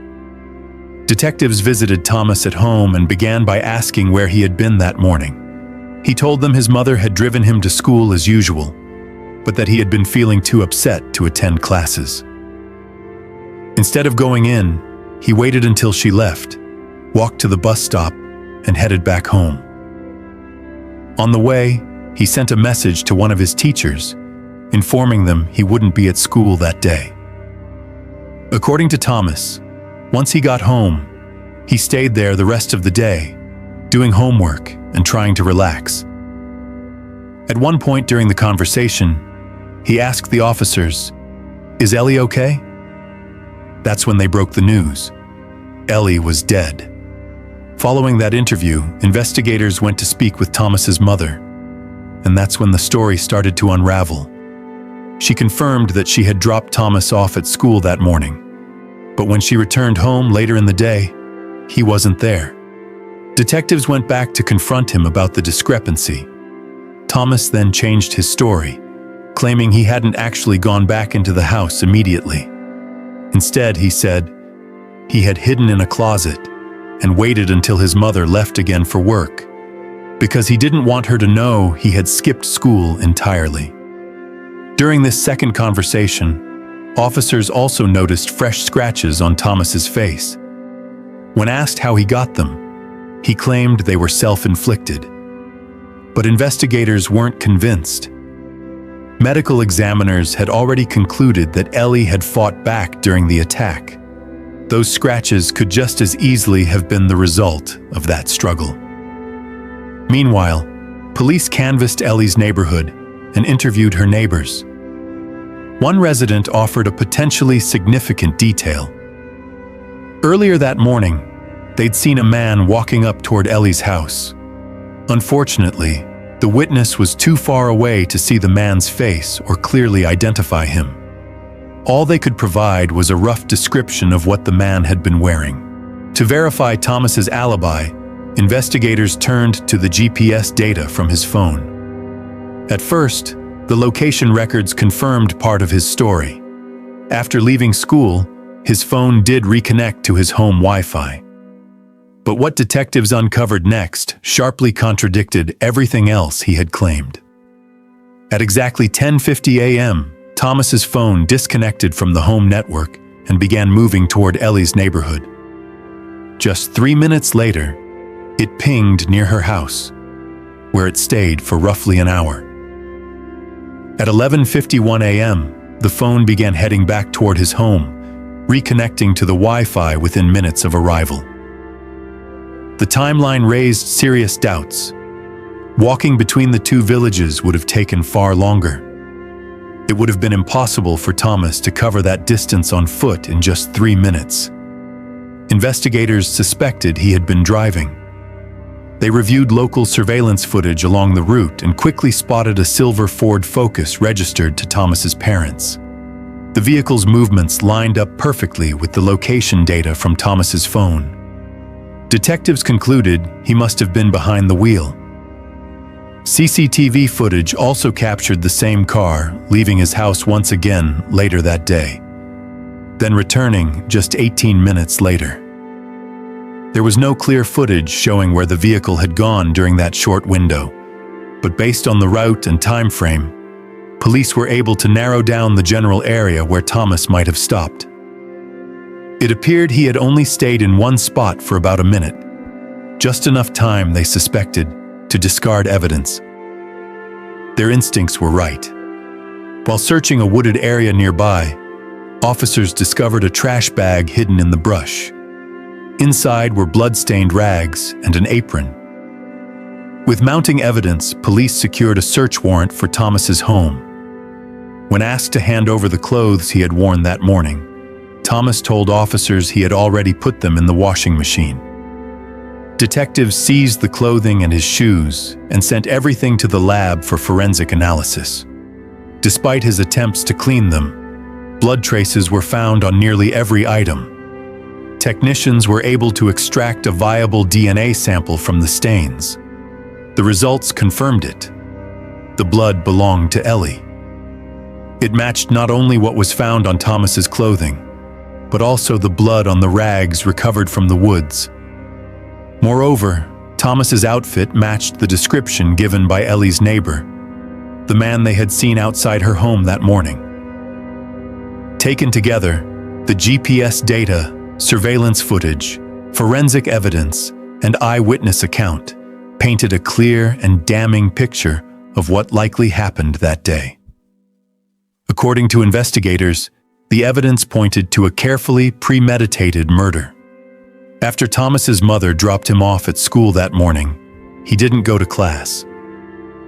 Detectives visited Thomas at home and began by asking where he had been that morning. He told them his mother had driven him to school as usual, but that he had been feeling too upset to attend classes. Instead of going in, he waited until she left, walked to the bus stop, and headed back home. On the way, he sent a message to one of his teachers, informing them he wouldn't be at school that day. According to Thomas, once he got home, he stayed there the rest of the day, doing homework and trying to relax. At one point during the conversation, he asked the officers, "Is Ellie okay?" That's when they broke the news. Ellie was dead. Following that interview, investigators went to speak with Thomas's mother, and that's when the story started to unravel. She confirmed that she had dropped Thomas off at school that morning, but when she returned home later in the day, he wasn't there. Detectives went back to confront him about the discrepancy. Thomas then changed his story, claiming he hadn't actually gone back into the house immediately. Instead, he said he had hidden in a closet and waited until his mother left again for work, because he didn't want her to know he had skipped school entirely. During this second conversation, officers also noticed fresh scratches on Thomas's face. When asked how he got them, he claimed they were self-inflicted. But investigators weren't convinced. Medical examiners had already concluded that Ellie had fought back during the attack. Those scratches could just as easily have been the result of that struggle. Meanwhile, police canvassed Ellie's neighborhood and interviewed her neighbors. One resident offered a potentially significant detail. Earlier that morning, they'd seen a man walking up toward Ellie's house. Unfortunately, the witness was too far away to see the man's face or clearly identify him. All they could provide was a rough description of what the man had been wearing. To verify Thomas's alibi, investigators turned to the GPS data from his phone. At first, The location records confirmed part of his story. After leaving school, his phone did reconnect to his home Wi-Fi. But what detectives uncovered next sharply contradicted everything else he had claimed. At exactly 10:50 a.m., Thomas's phone disconnected from the home network and began moving toward Ellie's neighborhood. Just 3 minutes later, it pinged near her house, where it stayed for roughly an hour. At 11:51 a.m., the phone began heading back toward his home, reconnecting to the Wi-Fi within minutes of arrival. The timeline raised serious doubts. Walking between the two villages would have taken far longer. It would have been impossible for Thomas to cover that distance on foot in just 3 minutes. Investigators suspected he had been driving. They reviewed local surveillance footage along the route and quickly spotted a silver Ford Focus registered to Thomas's parents. The vehicle's movements lined up perfectly with the location data from Thomas's phone. Detectives concluded he must have been behind the wheel. CCTV footage also captured the same car, leaving his house once again later that day, then returning just 18 minutes later. There was no clear footage showing where the vehicle had gone during that short window, but based on the route and time frame, police were able to narrow down the general area where Thomas might have stopped. It appeared he had only stayed in one spot for about a minute, just enough time, they suspected, to discard evidence. Their instincts were right. While searching a wooded area nearby, officers discovered a trash bag hidden in the brush. Inside were blood-stained rags and an apron. With mounting evidence, police secured a search warrant for Thomas's home. When asked to hand over the clothes he had worn that morning, Thomas told officers he had already put them in the washing machine. Detectives seized the clothing and his shoes and sent everything to the lab for forensic analysis. Despite his attempts to clean them, blood traces were found on nearly every item. Technicians were able to extract a viable DNA sample from the stains. The results confirmed it. The blood belonged to Ellie. It matched not only what was found on Thomas's clothing, but also the blood on the rags recovered from the woods. Moreover, Thomas's outfit matched the description given by Ellie's neighbor, the man they had seen outside her home that morning. Taken together, the GPS data, surveillance footage, forensic evidence, and eyewitness account painted a clear and damning picture of what likely happened that day. According to investigators, the evidence pointed to a carefully premeditated murder. After Thomas's mother dropped him off at school that morning, he didn't go to class.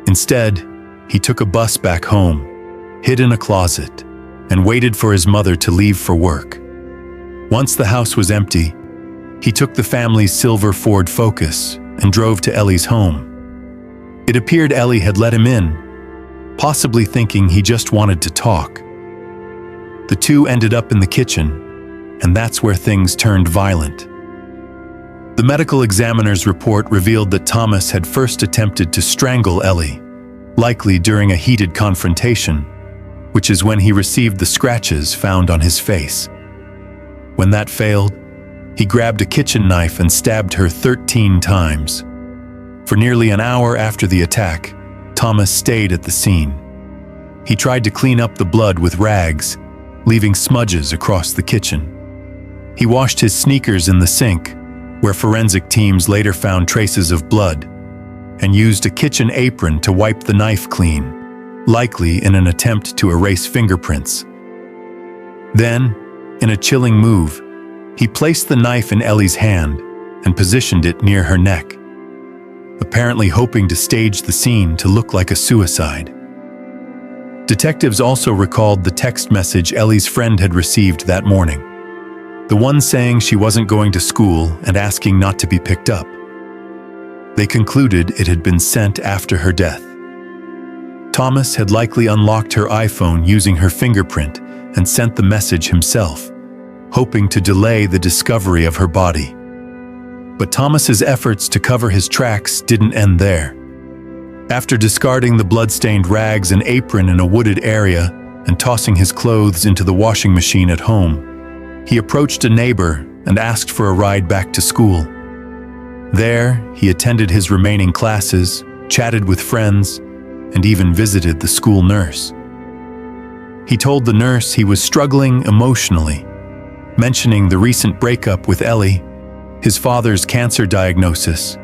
Instead, he took a bus back home, hid in a closet, and waited for his mother to leave for work. Once the house was empty, he took the family's silver Ford Focus and drove to Ellie's home. It appeared Ellie had let him in, possibly thinking he just wanted to talk. The two ended up in the kitchen, and that's where things turned violent. The medical examiner's report revealed that Thomas had first attempted to strangle Ellie, likely during a heated confrontation, which is when he received the scratches found on his face. When that failed, he grabbed a kitchen knife and stabbed her 13 times. For nearly an hour after the attack, Thomas stayed at the scene. He tried to clean up the blood with rags, leaving smudges across the kitchen. He washed his sneakers in the sink, where forensic teams later found traces of blood, and used a kitchen apron to wipe the knife clean, likely in an attempt to erase fingerprints. Then, in a chilling move, he placed the knife in Ellie's hand and positioned it near her neck, apparently hoping to stage the scene to look like a suicide. Detectives also recalled the text message Ellie's friend had received that morning, the one saying she wasn't going to school and asking not to be picked up. They concluded it had been sent after her death. Thomas had likely unlocked her iPhone using her fingerprint and sent the message himself, hoping to delay the discovery of her body. But Thomas's efforts to cover his tracks didn't end there. After discarding the blood-stained rags and apron in a wooded area and tossing his clothes into the washing machine at home, he approached a neighbor and asked for a ride back to school. There, he attended his remaining classes, chatted with friends, and even visited the school nurse. He told the nurse he was struggling emotionally, mentioning the recent breakup with Ellie, his father's cancer diagnosis,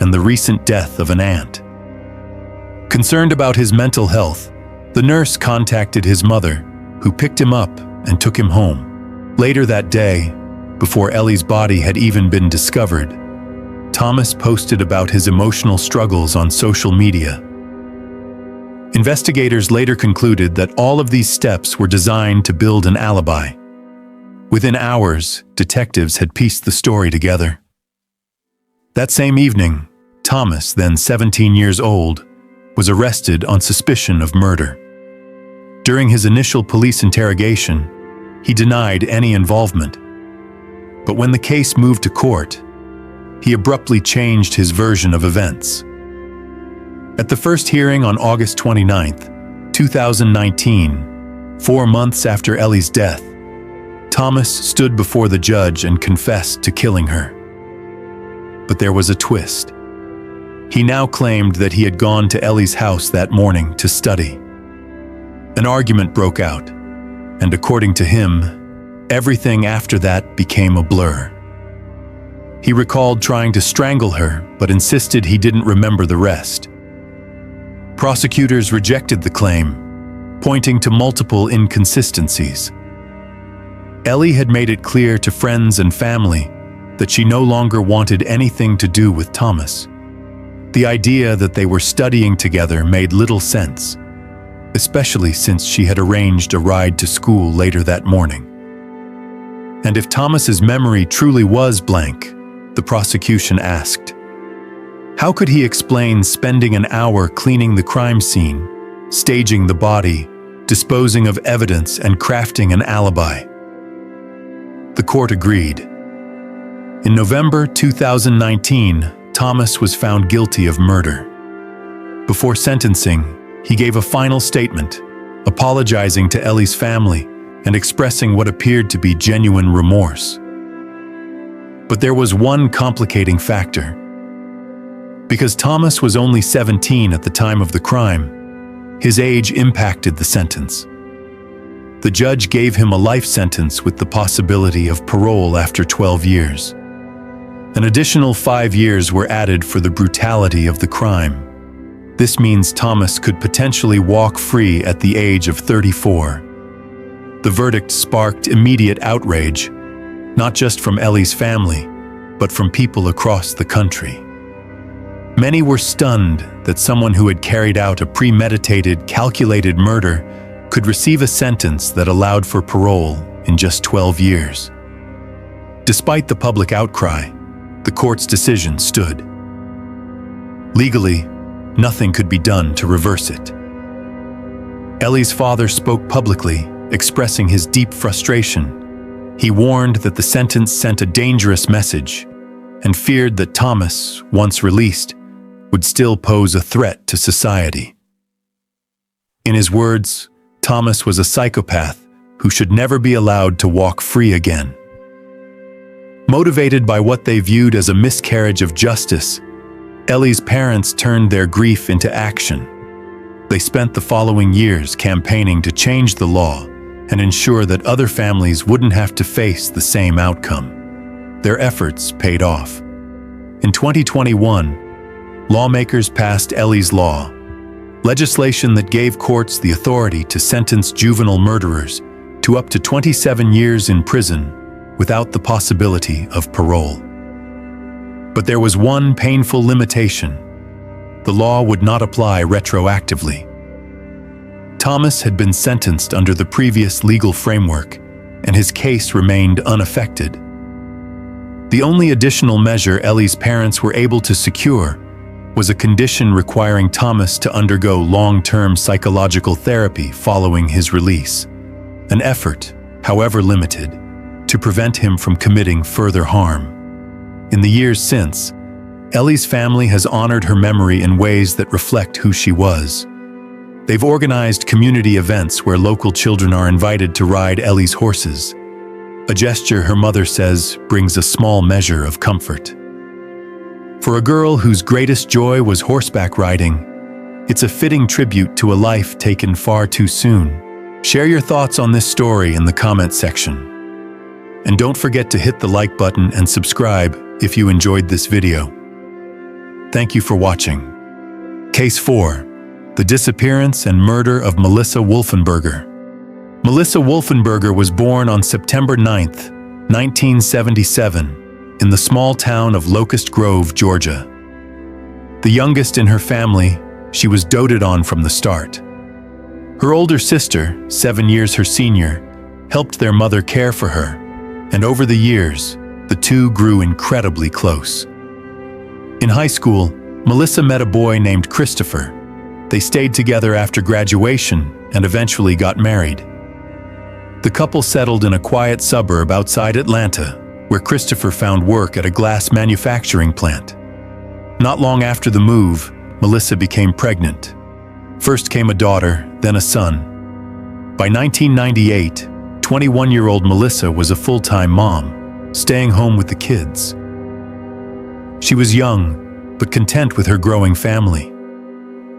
and the recent death of an aunt. Concerned about his mental health, the nurse contacted his mother, who picked him up and took him home. Later that day, before Ellie's body had even been discovered, Thomas posted about his emotional struggles on social media. Investigators later concluded that all of these steps were designed to build an alibi. Within hours, detectives had pieced the story together. That same evening, Thomas, then 17 years old, was arrested on suspicion of murder. During his initial police interrogation, he denied any involvement. But when the case moved to court, he abruptly changed his version of events. At the first hearing on August 29, 2019, 4 months after Ellie's death, Thomas stood before the judge and confessed to killing her. But there was a twist. He now claimed that he had gone to Ellie's house that morning to study. An argument broke out, and according to him, everything after that became a blur. He recalled trying to strangle her, but insisted he didn't remember the rest. Prosecutors rejected the claim, pointing to multiple inconsistencies. Ellie had made it clear to friends and family that she no longer wanted anything to do with Thomas. The idea that they were studying together made little sense, especially since she had arranged a ride to school later that morning. And if Thomas's memory truly was blank, the prosecution asked, how could he explain spending an hour cleaning the crime scene, staging the body, disposing of evidence, and crafting an alibi? The court agreed. In November 2019, Thomas was found guilty of murder. Before sentencing, he gave a final statement, apologizing to Ellie's family and expressing what appeared to be genuine remorse. But there was one complicating factor. Because Thomas was only 17 at the time of the crime, his age impacted the sentence. The judge gave him a life sentence with the possibility of parole after 12 years. An additional 5 years were added for the brutality of the crime. This means Thomas could potentially walk free at the age of 34. The verdict sparked immediate outrage, not just from Ellie's family, but from people across the country. Many were stunned that someone who had carried out a premeditated, calculated murder could receive a sentence that allowed for parole in just 12 years. Despite the public outcry, the court's decision stood. Legally, nothing could be done to reverse it. Ellie's father spoke publicly, expressing his deep frustration. He warned that the sentence sent a dangerous message and feared that Thomas, once released, would still pose a threat to society. In his words, Thomas was a psychopath who should never be allowed to walk free again. Motivated by what they viewed as a miscarriage of justice, Ellie's parents turned their grief into action. They spent the following years campaigning to change the law and ensure that other families wouldn't have to face the same outcome. Their efforts paid off. In 2021, lawmakers passed Ellie's Law, legislation that gave courts the authority to sentence juvenile murderers to up to 27 years in prison without the possibility of parole. But there was one painful limitation. The law would not apply retroactively. Thomas had been sentenced under the previous legal framework, and his case remained unaffected. The only additional measure Ellie's parents were able to secure was a condition requiring Thomas to undergo long-term psychological therapy following his release, an effort, however limited, to prevent him from committing further harm. In the years since, Ellie's family has honored her memory in ways that reflect who she was. They've organized community events where local children are invited to ride Ellie's horses, a gesture her mother says brings a small measure of comfort. For a girl whose greatest joy was horseback riding, it's a fitting tribute to a life taken far too soon. Share your thoughts on this story in the comment section. And don't forget to hit the like button and subscribe if you enjoyed this video. Thank you for watching. Case 4. The disappearance and murder of Melissa Wolfenberger. Melissa Wolfenberger was born on September 9, 1977, in the small town of Locust Grove, Georgia. The youngest in her family, she was doted on from the start. Her older sister, 7 years her senior, helped their mother care for her, and over the years, the two grew incredibly close. In high school, Melissa met a boy named Christopher. They stayed together after graduation and eventually got married. The couple settled in a quiet suburb outside Atlanta, where Christopher found work at a glass manufacturing plant. Not long after the move, Melissa became pregnant. First came a daughter, then a son. By 1998, 21-year-old Melissa was a full-time mom, staying home with the kids. She was young, but content with her growing family.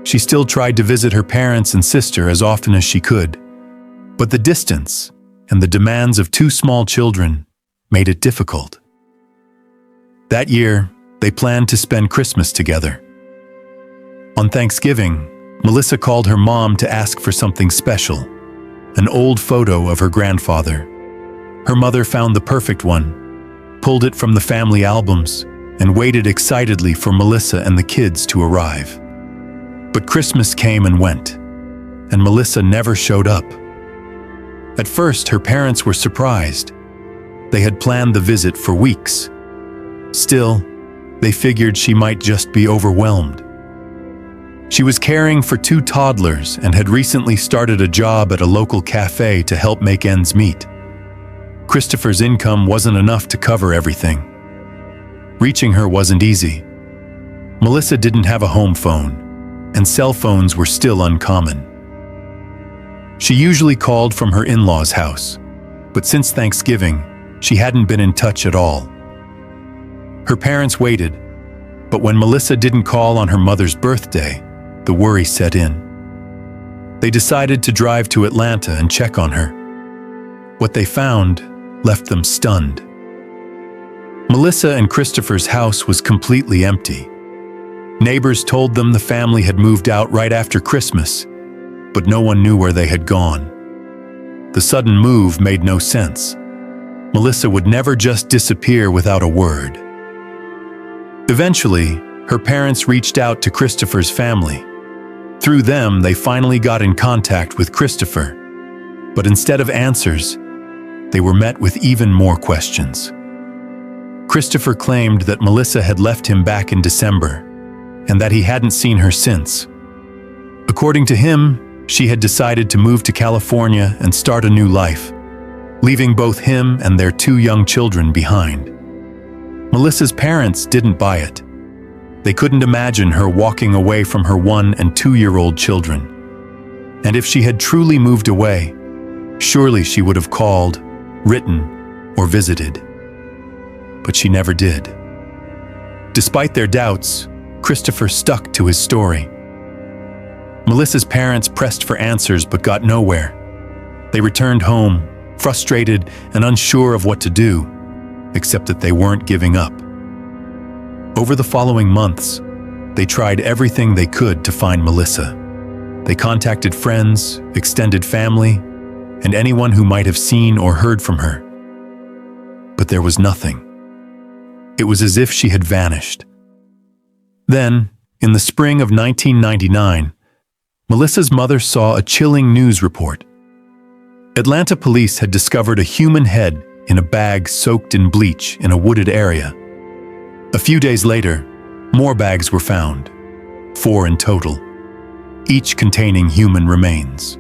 She still tried to visit her parents and sister as often as she could, but the distance and the demands of 2 small children made it difficult. That year, they planned to spend Christmas together. On Thanksgiving, Melissa called her mom to ask for something special, an old photo of her grandfather. Her mother found the perfect one, pulled it from the family albums, and waited excitedly for Melissa and the kids to arrive. But Christmas came and went, and Melissa never showed up. At first, her parents were surprised. They had planned the visit for weeks. Still, they figured she might just be overwhelmed. She was caring for 2 toddlers and had recently started a job at a local cafe to help make ends meet. Christopher's income wasn't enough to cover everything. Reaching her wasn't easy. Melissa didn't have a home phone, and cell phones were still uncommon. She usually called from her in-laws' house, but since Thanksgiving, she hadn't been in touch at all. Her parents waited, but when Melissa didn't call on her mother's birthday, the worry set in. They decided to drive to Atlanta and check on her. What they found left them stunned. Melissa and Christopher's house was completely empty. Neighbors told them the family had moved out right after Christmas, but no one knew where they had gone. The sudden move made no sense. Melissa would never just disappear without a word. Eventually, her parents reached out to Christopher's family. Through them, they finally got in contact with Christopher. But instead of answers, they were met with even more questions. Christopher claimed that Melissa had left him back in December, and that he hadn't seen her since. According to him, she had decided to move to California and start a new life, leaving both him and their 2 young children behind. Melissa's parents didn't buy it. They couldn't imagine her walking away from her 1- and 2-year-old children. And if she had truly moved away, surely she would have called, written, or visited. But she never did. Despite their doubts, Christopher stuck to his story. Melissa's parents pressed for answers but got nowhere. They returned home, frustrated and unsure of what to do, except that they weren't giving up. Over the following months, they tried everything they could to find Melissa. They contacted friends, extended family, and anyone who might have seen or heard from her. But there was nothing. It was as if she had vanished. Then, in the spring of 1999, Melissa's mother saw a chilling news report. Atlanta police had discovered a human head in a bag soaked in bleach in a wooded area. A few days later, more bags were found, 4 in total, each containing human remains.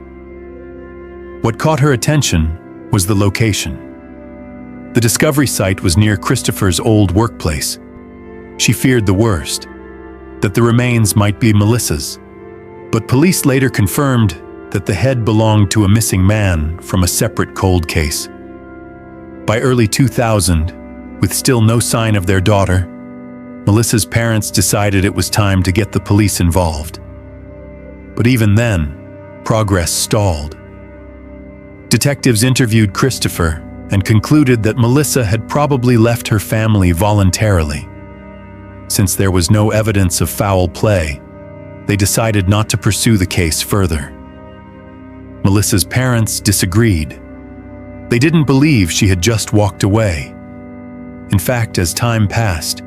What caught her attention was the location. The discovery site was near Christopher's old workplace. She feared the worst, that the remains might be Melissa's. But police later confirmed that the head belonged to a missing man from a separate cold case. By early 2000, with still no sign of their daughter, Melissa's parents decided it was time to get the police involved. But even then, progress stalled. Detectives interviewed Christopher and concluded that Melissa had probably left her family voluntarily. Since there was no evidence of foul play, they decided not to pursue the case further. Melissa's parents disagreed. They didn't believe she had just walked away. In fact, as time passed,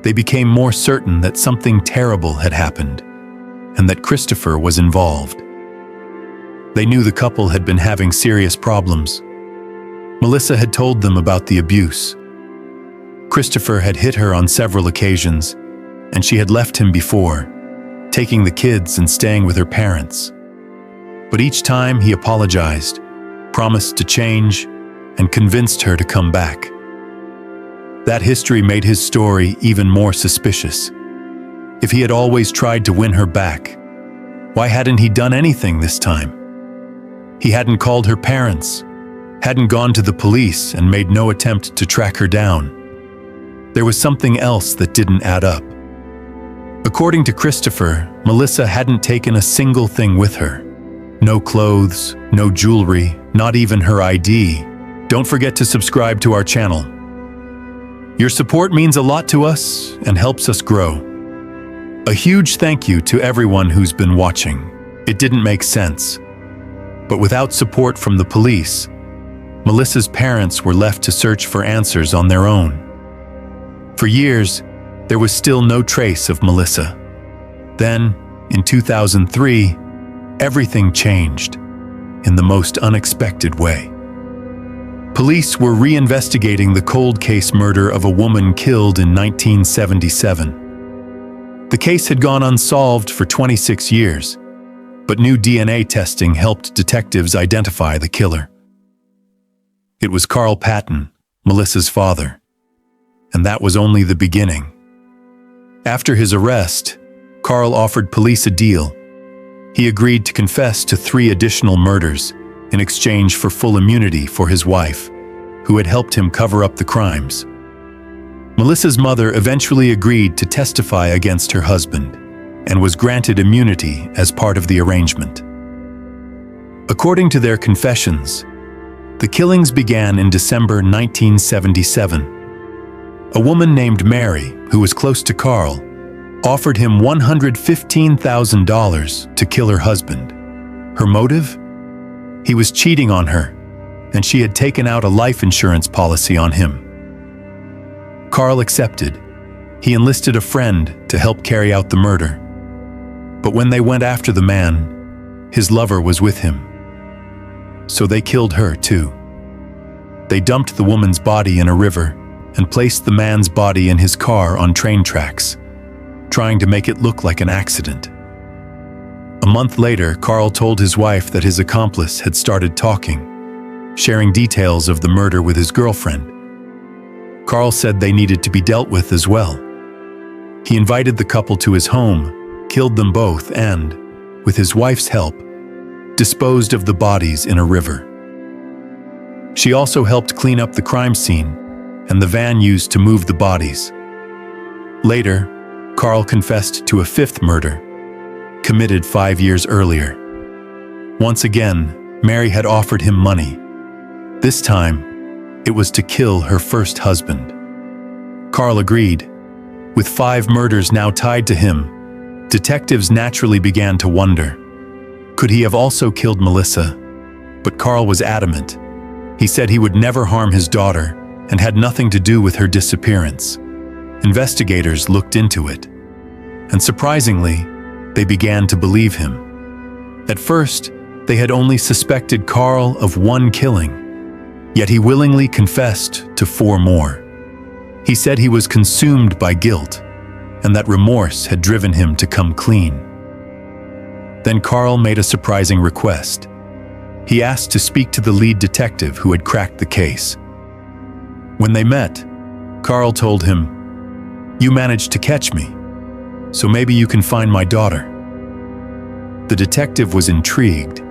they became more certain that something terrible had happened and that Christopher was involved. They knew the couple had been having serious problems. Melissa had told them about the abuse. Christopher had hit her on several occasions, and she had left him before, taking the kids and staying with her parents. But each time he apologized, promised to change, and convinced her to come back. That history made his story even more suspicious. If he had always tried to win her back, why hadn't he done anything this time? He hadn't called her parents, hadn't gone to the police, and made no attempt to track her down. There was something else that didn't add up. According to Christopher, Melissa hadn't taken a single thing with her. No clothes, no jewelry, not even her ID. Don't forget to subscribe to our channel. Your support means a lot to us and helps us grow. A huge thank you to everyone who's been watching. It didn't make sense. But without support from the police, Melissa's parents were left to search for answers on their own. For years, there was still no trace of Melissa. Then, in 2003, everything changed in the most unexpected way. Police were reinvestigating the cold case murder of a woman killed in 1977. The case had gone unsolved for 26 years, but new DNA testing helped detectives identify the killer. It was Carl Patton, Melissa's father, and that was only the beginning. After his arrest, Carl offered police a deal. He agreed to confess to 3 additional murders in exchange for full immunity for his wife, who had helped him cover up the crimes. Melissa's mother eventually agreed to testify against her husband and was granted immunity as part of the arrangement. According to their confessions, the killings began in December 1977. A woman named Mary, who was close to Carl, offered him $115,000 to kill her husband. Her motive? He was cheating on her, and she had taken out a life insurance policy on him. Carl accepted. He enlisted a friend to help carry out the murder. But when they went after the man, his lover was with him. So they killed her too. They dumped the woman's body in a river and placed the man's body in his car on train tracks, trying to make it look like an accident. A month later, Carl told his wife that his accomplice had started talking, sharing details of the murder with his girlfriend. Carl said they needed to be dealt with as well. He invited the couple to his home, killed them both, and, with his wife's help, disposed of the bodies in a river. She also helped clean up the crime scene and the van used to move the bodies. Later, Carl confessed to a 5th murder, committed 5 years earlier. Once again, Mary had offered him money. This time, it was to kill her first husband. Carl agreed. With 5 murders now tied to him, detectives naturally began to wonder, could he have also killed Melissa? But Carl was adamant. He said he would never harm his daughter and had nothing to do with her disappearance. Investigators looked into it, and surprisingly, they began to believe him. At first, they had only suspected Carl of 1 killing, yet he willingly confessed to 4 more. He said he was consumed by guilt, and that remorse had driven him to come clean. Then Carl made a surprising request. He asked to speak to the lead detective who had cracked the case. When they met, Carl told him, You managed to catch me, so maybe you can find my daughter." The detective was intrigued.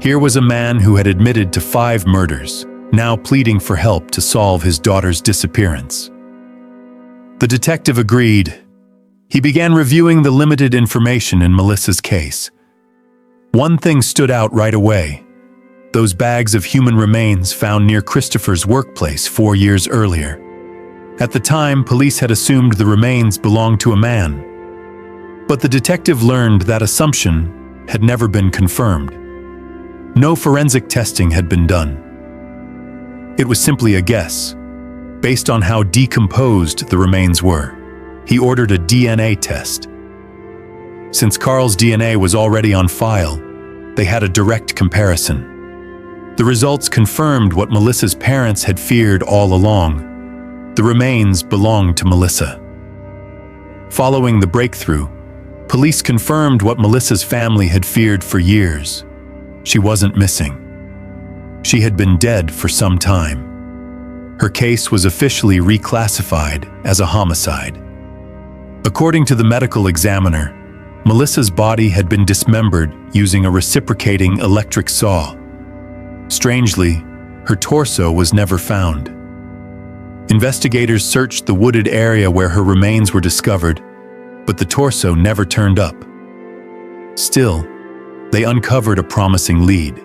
Here was a man who had admitted to 5 murders, now pleading for help to solve his daughter's disappearance. The detective agreed. He began reviewing the limited information in Melissa's case. One thing stood out right away: those bags of human remains found near Christopher's workplace 4 years earlier. At the time, police had assumed the remains belonged to a man. But the detective learned that assumption had never been confirmed. No forensic testing had been done. It was simply a guess, based on how decomposed the remains were. He ordered a DNA test. Since Carl's DNA was already on file, they had a direct comparison. The results confirmed what Melissa's parents had feared all along. The remains belonged to Melissa. Following the breakthrough, police confirmed what Melissa's family had feared for years. She wasn't missing. She had been dead for some time. Her case was officially reclassified as a homicide. According to the medical examiner, Melissa's body had been dismembered using a reciprocating electric saw. Strangely, her torso was never found. Investigators searched the wooded area where her remains were discovered, but the torso never turned up. Still, they uncovered a promising lead.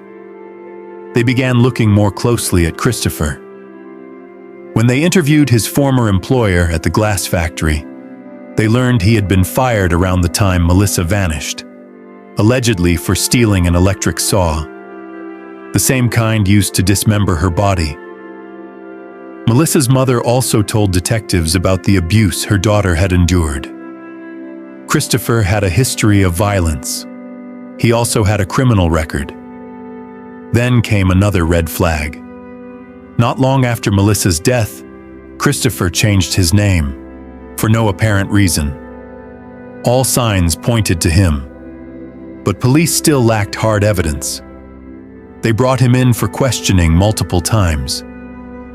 They began looking more closely at Christopher. When they interviewed his former employer at the glass factory, they learned he had been fired around the time Melissa vanished, allegedly for stealing an electric saw, the same kind used to dismember her body. Melissa's mother also told detectives about the abuse her daughter had endured. Christopher had a history of violence. He also had a criminal record. Then came another red flag. Not long after Melissa's death, Christopher changed his name, for no apparent reason. All signs pointed to him, but police still lacked hard evidence. They brought him in for questioning multiple times.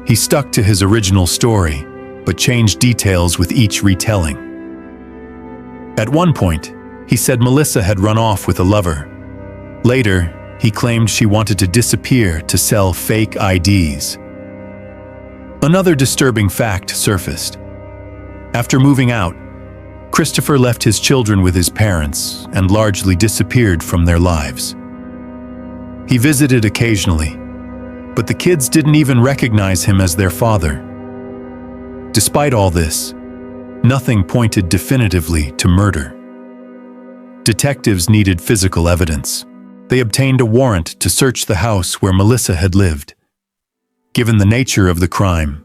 He stuck to his original story, but changed details with each retelling. At one point, he said Melissa had run off with a lover. Later, he claimed she wanted to disappear to sell fake IDs. Another disturbing fact surfaced. After moving out, Christopher left his children with his parents and largely disappeared from their lives. He visited occasionally, but the kids didn't even recognize him as their father. Despite all this, nothing pointed definitively to murder. Detectives needed physical evidence. They obtained a warrant to search the house where Melissa had lived. Given the nature of the crime,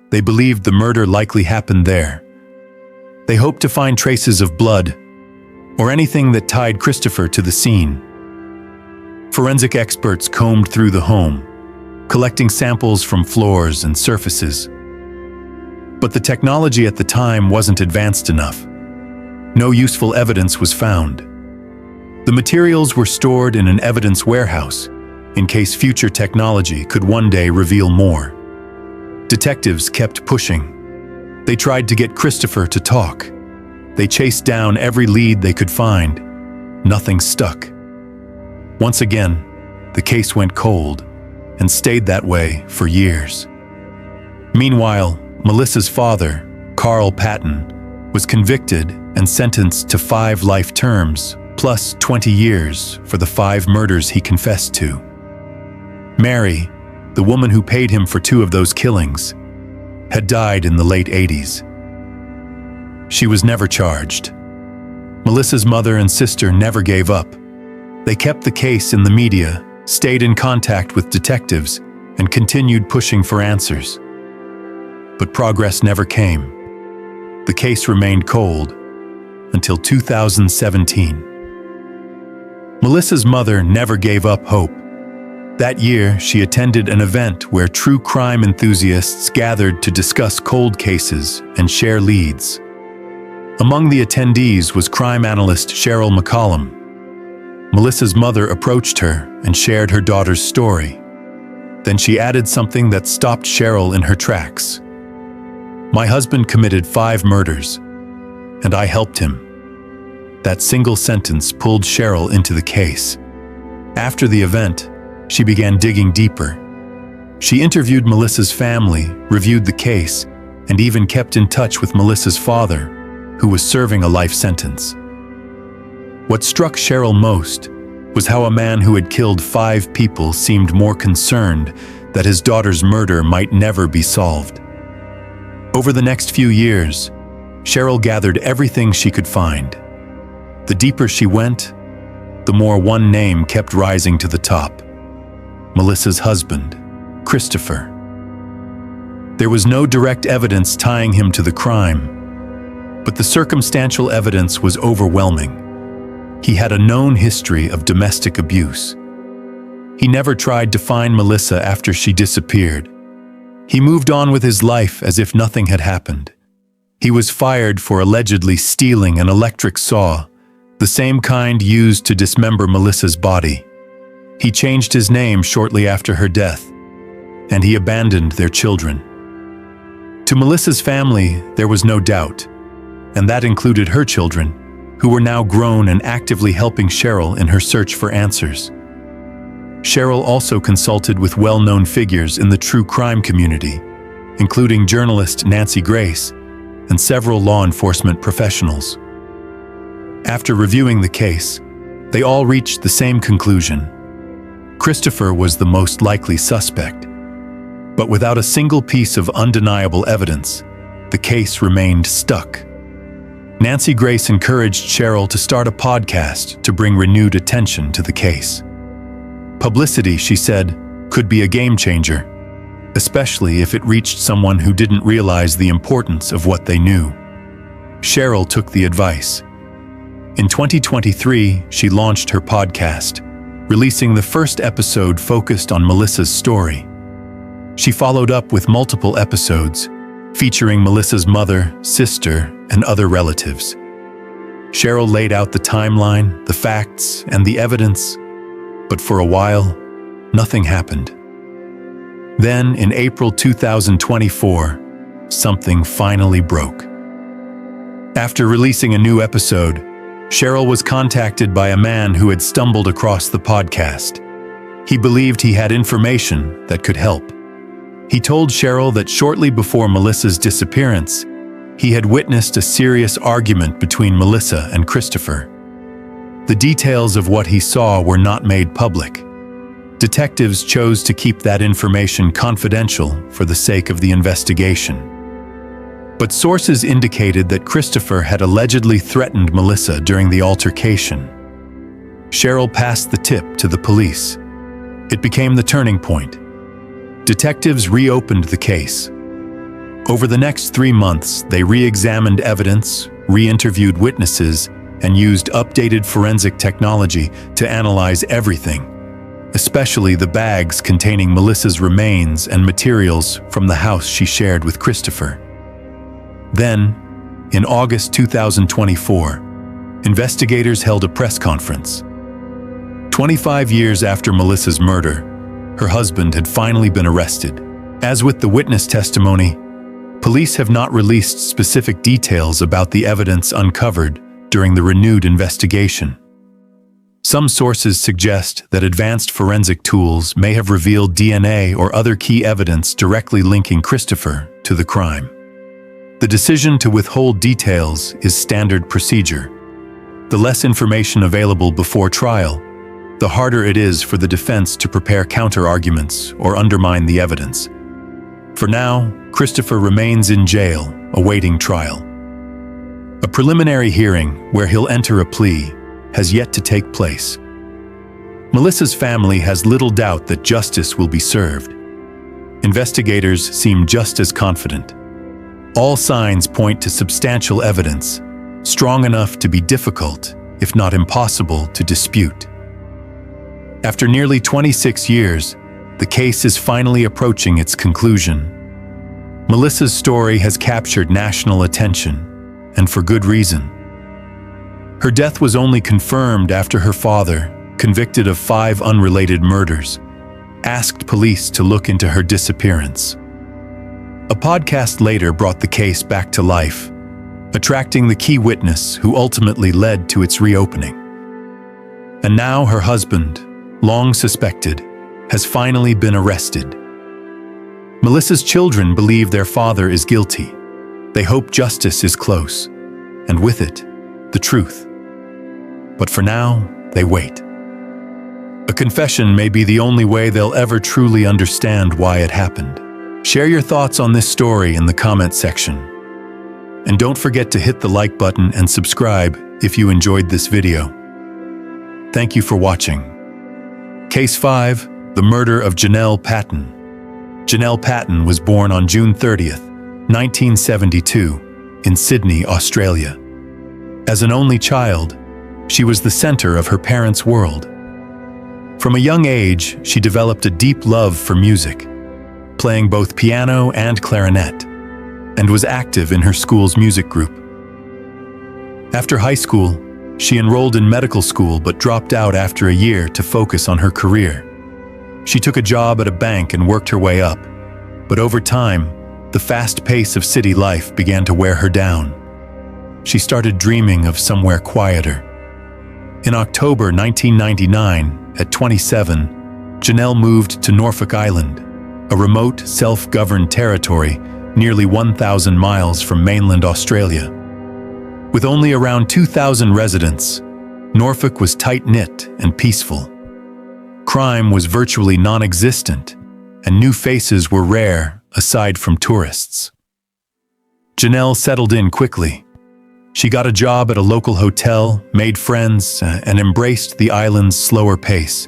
they believed the murder likely happened there. They hoped to find traces of blood or anything that tied Christopher to the scene. Forensic experts combed through the home, collecting samples from floors and surfaces. But the technology at the time wasn't advanced enough. No useful evidence was found. The materials were stored in an evidence warehouse, in case future technology could one day reveal more. Detectives kept pushing. They tried to get Christopher to talk. They chased down every lead they could find. Nothing stuck. Once again, the case went cold and stayed that way for years. Meanwhile, Melissa's father, Carl Patton, was convicted and sentenced to 5 life terms, plus 20 years for the 5 murders he confessed to. Mary, the woman who paid him for 2 of those killings, had died in the late 80s. She was never charged. Melissa's mother and sister never gave up. They kept the case in the media, stayed in contact with detectives, and continued pushing for answers. But progress never came. The case remained cold until 2017. Melissa's mother never gave up hope. That year, she attended an event where true crime enthusiasts gathered to discuss cold cases and share leads. Among the attendees was crime analyst Cheryl McCollum. Melissa's mother approached her and shared her daughter's story. Then she added something that stopped Cheryl in her tracks. "My husband committed 5 murders, and I helped him." That single sentence pulled Cheryl into the case. After the event, she began digging deeper. She interviewed Melissa's family, reviewed the case, and even kept in touch with Melissa's father, who was serving a life sentence. What struck Cheryl most was how a man who had killed 5 people seemed more concerned that his daughter's murder might never be solved. Over the next few years, Cheryl gathered everything she could find. The deeper she went, the more one name kept rising to the top: Melissa's husband, Christopher. There was no direct evidence tying him to the crime, but the circumstantial evidence was overwhelming. He had a known history of domestic abuse. He never tried to find Melissa after she disappeared. He moved on with his life as if nothing had happened. He was fired for allegedly stealing an electric saw, the same kind used to dismember Melissa's body. He changed his name shortly after her death, and he abandoned their children. To Melissa's family, there was no doubt, and that included her children, who were now grown and actively helping Cheryl in her search for answers. Cheryl also consulted with well-known figures in the true crime community, including journalist Nancy Grace and several law enforcement professionals. After reviewing the case, they all reached the same conclusion: Christopher was the most likely suspect. But without a single piece of undeniable evidence, the case remained stuck. Nancy Grace encouraged Cheryl to start a podcast to bring renewed attention to the case. Publicity, she said, could be a game changer, especially if it reached someone who didn't realize the importance of what they knew. Cheryl took the advice. In 2023, she launched her podcast, releasing the first episode focused on Melissa's story. She followed up with multiple episodes, featuring Melissa's mother, sister, and other relatives. Cheryl laid out the timeline, the facts, and the evidence, but for a while, nothing happened. Then, in April 2024, something finally broke. After releasing a new episode, Cheryl was contacted by a man who had stumbled across the podcast. He believed he had information that could help. He told Cheryl that shortly before Melissa's disappearance, he had witnessed a serious argument between Melissa and Christopher. The details of what he saw were not made public. Detectives chose to keep that information confidential for the sake of the investigation. But sources indicated that Christopher had allegedly threatened Melissa during the altercation. Cheryl passed the tip to the police. It became the turning point. Detectives reopened the case. Over the next 3 months, they re-examined evidence, re-interviewed witnesses, and used updated forensic technology to analyze everything, especially the bags containing Melissa's remains and materials from the house she shared with Christopher. Then, in August 2024, investigators held a press conference. 25 years after Melissa's murder, her husband had finally been arrested. As with the witness testimony, police have not released specific details about the evidence uncovered during the renewed investigation. Some sources suggest that advanced forensic tools may have revealed DNA or other key evidence directly linking Christopher to the crime. The decision to withhold details is standard procedure. The less information available before trial, the harder it is for the defense to prepare counter-arguments or undermine the evidence. For now, Christopher remains in jail, awaiting trial. A preliminary hearing, where he'll enter a plea, has yet to take place. Melissa's family has little doubt that justice will be served. Investigators seem just as confident. All signs point to substantial evidence, strong enough to be difficult, if not impossible, to dispute. After nearly 26 years, the case is finally approaching its conclusion. Melissa's story has captured national attention, and for good reason. Her death was only confirmed after her father, convicted of 5 unrelated murders, asked police to look into her disappearance. A podcast later brought the case back to life, attracting the key witness who ultimately led to its reopening. And now her husband, long suspected, has finally been arrested. Melissa's children believe their father is guilty. They hope justice is close, and with it, the truth. But for now, they wait. A confession may be the only way they'll ever truly understand why it happened. Share your thoughts on this story in the comment section. And don't forget to hit the like button and subscribe if you enjoyed this video. Thank you for watching. Case 5, the murder of Janelle Patton. Janelle Patton was born on June 30th, 1972, in Sydney, Australia. As an only child, she was the center of her parents' world. From a young age, she developed a deep love for music, playing both piano and clarinet, and was active in her school's music group. After high school, she enrolled in medical school but dropped out after a year to focus on her career. She took a job at a bank and worked her way up, but over time, the fast pace of city life began to wear her down. She started dreaming of somewhere quieter. In October 1999, at 27, Janelle moved to Norfolk Island, a remote, self-governed territory nearly 1,000 miles from mainland Australia. With only around 2,000 residents, Norfolk was tight-knit and peaceful. Crime was virtually non-existent, and new faces were rare aside from tourists. Janelle settled in quickly. She got a job at a local hotel, made friends, and embraced the island's slower pace.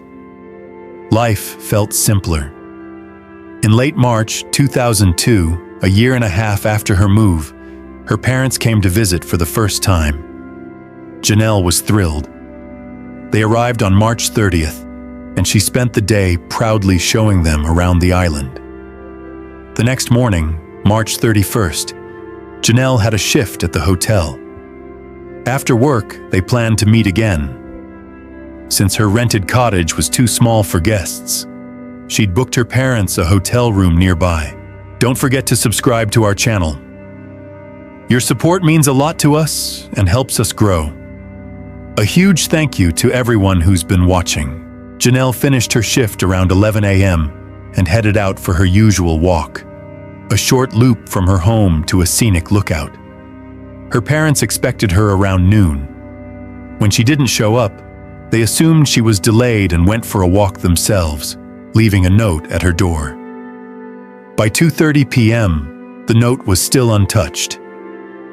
Life felt simpler. In late March 2002, a year and a half after her move, her parents came to visit for the first time. Janelle was thrilled. They arrived on March 30th, and she spent the day proudly showing them around the island. The next morning, March 31st, Janelle had a shift at the hotel. After work, they planned to meet again. Since her rented cottage was too small for guests, she'd booked her parents a hotel room nearby. Don't forget to subscribe to our channel. Your support means a lot to us and helps us grow. A huge thank you to everyone who's been watching. Janelle finished her shift around 11 a.m. and headed out for her usual walk, a short loop from her home to a scenic lookout. Her parents expected her around noon. When she didn't show up, they assumed she was delayed and went for a walk themselves, leaving a note at her door. By 2:30 p.m., the note was still untouched.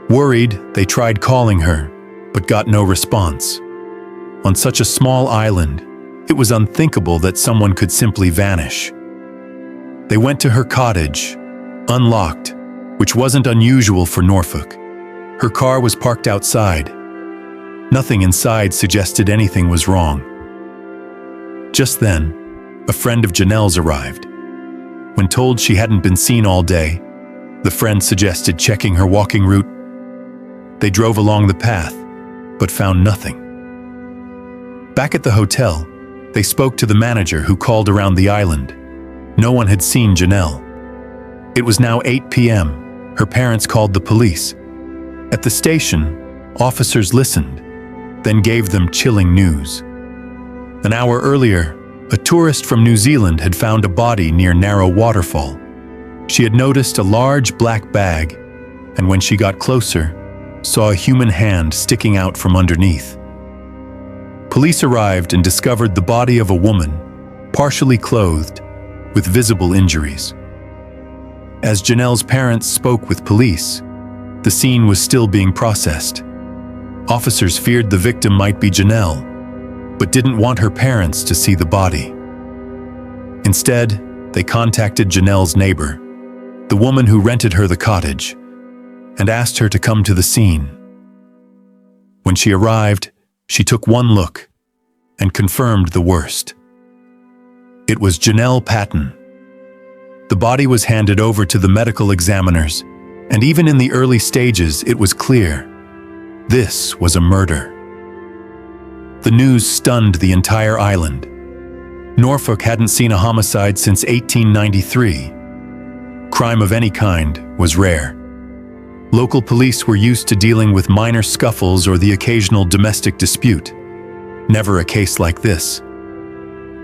Worried, they tried calling her, but got no response. On such a small island, it was unthinkable that someone could simply vanish. They went to her cottage, unlocked, which wasn't unusual for Norfolk. Her car was parked outside. Nothing inside suggested anything was wrong. Just then, a friend of Janelle's arrived. When told she hadn't been seen all day, the friend suggested checking her walking route. They drove along the path, but found nothing. Back at the hotel, they spoke to the manager who called around the island. No one had seen Janelle. It was now 8 p.m. Her parents called the police. At the station, officers listened, then gave them chilling news. An hour earlier, a tourist from New Zealand had found a body near Narrow Waterfall. She had noticed a large black bag, and when she got closer, saw a human hand sticking out from underneath. Police arrived and discovered the body of a woman, partially clothed, with visible injuries. As Janelle's parents spoke with police, the scene was still being processed. Officers feared the victim might be Janelle, but didn't want her parents to see the body. Instead, they contacted Janelle's neighbor, the woman who rented her the cottage, and asked her to come to the scene. When she arrived, she took one look and confirmed the worst. It was Janelle Patton. The body was handed over to the medical examiners, and even in the early stages, it was clear this was a murder. The news stunned the entire island. Norfolk hadn't seen a homicide since 1893. Crime of any kind was rare. Local police were used to dealing with minor scuffles or the occasional domestic dispute. Never a case like this.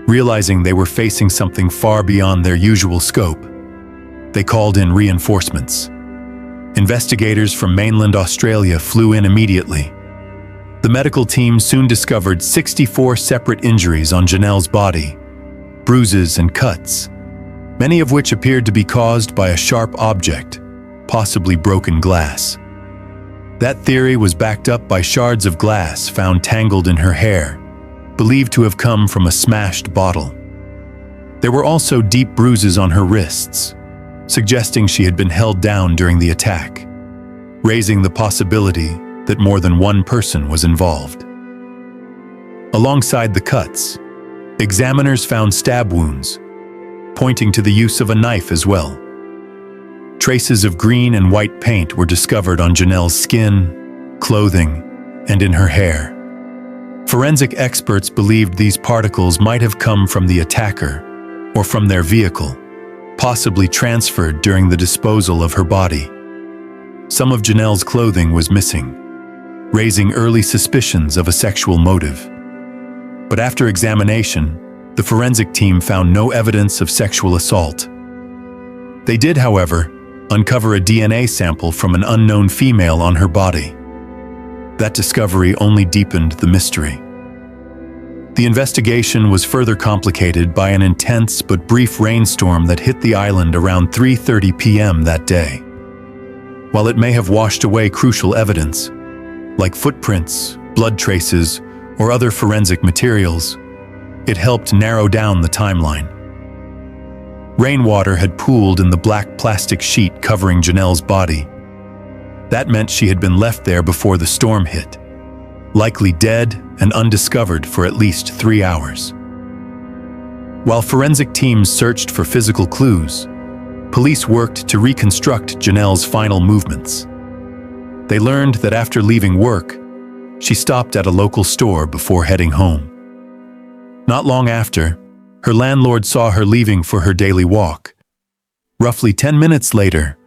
Realizing they were facing something far beyond their usual scope, they called in reinforcements. Investigators from mainland Australia flew in immediately. The medical team soon discovered 64 separate injuries on Janelle's body, bruises and cuts, many of which appeared to be caused by a sharp object, possibly broken glass. That theory was backed up by shards of glass found tangled in her hair, believed to have come from a smashed bottle. There were also deep bruises on her wrists, suggesting she had been held down during the attack, raising the possibility that more than one person was involved. Alongside the cuts, examiners found stab wounds, pointing to the use of a knife as well. Traces of green and white paint were discovered on Janelle's skin, clothing, and in her hair. Forensic experts believed these particles might have come from the attacker or from their vehicle, possibly transferred during the disposal of her body. Some of Janelle's clothing was missing, raising early suspicions of a sexual motive. But after examination, the forensic team found no evidence of sexual assault. They did, however, uncover a DNA sample from an unknown female on her body. That discovery only deepened the mystery. The investigation was further complicated by an intense but brief rainstorm that hit the island around 3:30 p.m. that day. While it may have washed away crucial evidence, like footprints, blood traces, or other forensic materials, it helped narrow down the timeline. Rainwater had pooled in the black plastic sheet covering Janelle's body. That meant she had been left there before the storm hit, likely dead and undiscovered for at least 3 hours. While forensic teams searched for physical clues, police worked to reconstruct Janelle's final movements. They learned that after leaving work, she stopped at a local store before heading home. Not long after, her landlord saw her leaving for her daily walk. Roughly 10 minutes later,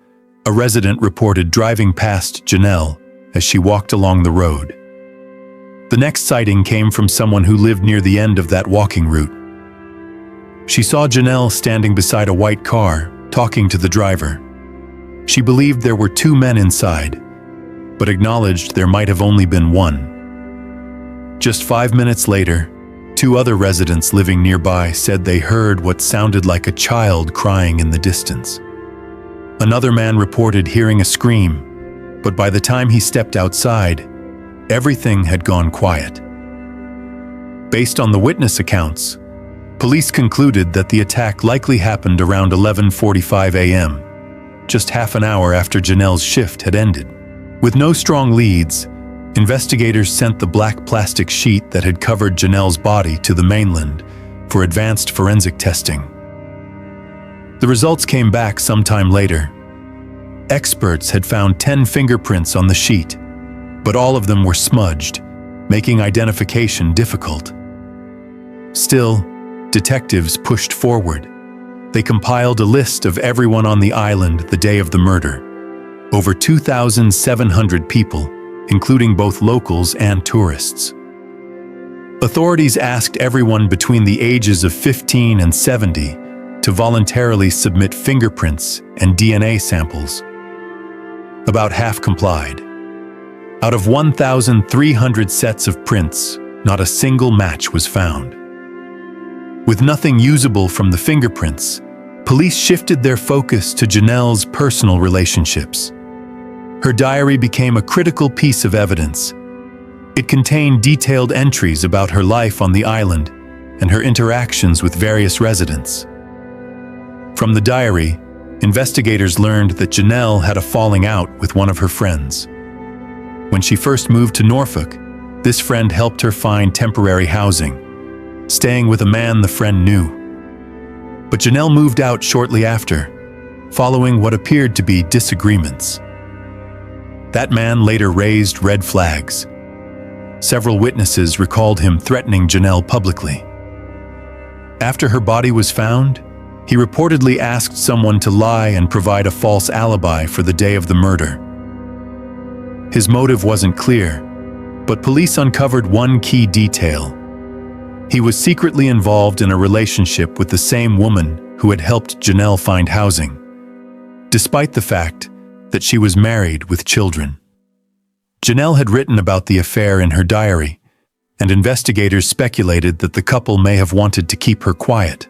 a resident reported driving past Janelle as she walked along the road. The next sighting came from someone who lived near the end of that walking route. She saw Janelle standing beside a white car, talking to the driver. She believed there were 2 men inside, but acknowledged there might have only been one. Just 5 minutes later, 2 other residents living nearby said they heard what sounded like a child crying in the distance. Another man reported hearing a scream, but by the time he stepped outside, everything had gone quiet. Based on the witness accounts, police concluded that the attack likely happened around 11:45 a.m., just half an hour after Janelle's shift had ended. With no strong leads, investigators sent the black plastic sheet that had covered Janelle's body to the mainland for advanced forensic testing. The results came back sometime later. Experts had found 10 fingerprints on the sheet, but all of them were smudged, making identification difficult. Still, detectives pushed forward. They compiled a list of everyone on the island the day of the murder. Over 2,700 people, including both locals and tourists. Authorities asked everyone between the ages of 15 and 70 to voluntarily submit fingerprints and DNA samples. About half complied. Out of 1,300 sets of prints, not a single match was found. With nothing usable from the fingerprints, police shifted their focus to Janelle's personal relationships. Her diary became a critical piece of evidence. It contained detailed entries about her life on the island and her interactions with various residents. From the diary, investigators learned that Janelle had a falling out with one of her friends. When she first moved to Norfolk, this friend helped her find temporary housing, staying with a man the friend knew. But Janelle moved out shortly after, following what appeared to be disagreements. That man later raised red flags. Several witnesses recalled him threatening Janelle publicly. After her body was found, He reportedly asked someone to lie and provide a false alibi for the day of the murder. His motive wasn't clear, but police uncovered one key detail. He was secretly involved in a relationship with the same woman who had helped Janelle find housing, despite the fact that she was married with children. Janelle had written about the affair in her diary, and investigators speculated that the couple may have wanted to keep her quiet.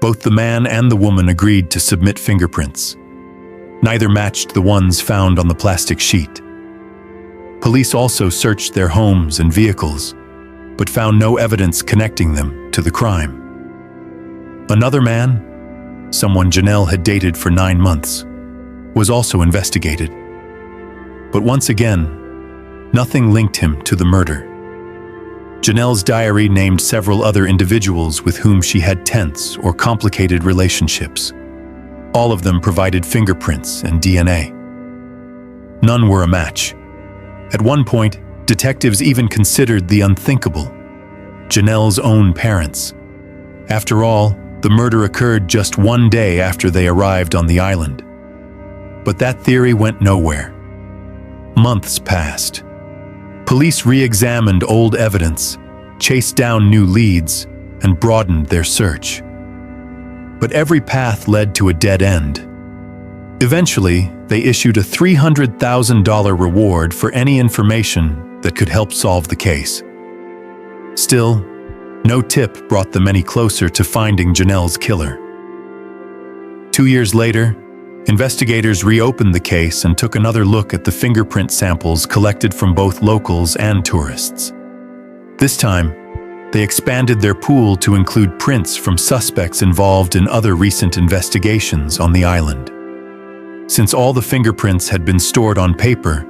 Both the man and the woman agreed to submit fingerprints. Neither matched the ones found on the plastic sheet. Police also searched their homes and vehicles, but found no evidence connecting them to the crime. Another man, someone Janelle had dated for 9 months, was also investigated. But once again, nothing linked him to the murder. Janelle's diary named several other individuals with whom she had tense or complicated relationships. All of them provided fingerprints and DNA. None were a match. At one point, detectives even considered the unthinkable: Janelle's own parents. After all, the murder occurred just 1 day after they arrived on the island. But that theory went nowhere. Months passed. Police re-examined old evidence, chased down new leads, and broadened their search. But every path led to a dead end. Eventually, they issued a $300,000 reward for any information that could help solve the case. Still, no tip brought them any closer to finding Janelle's killer. 2 years later, investigators reopened the case and took another look at the fingerprint samples collected from both locals and tourists. This time, they expanded their pool to include prints from suspects involved in other recent investigations on the island. Since all the fingerprints had been stored on paper,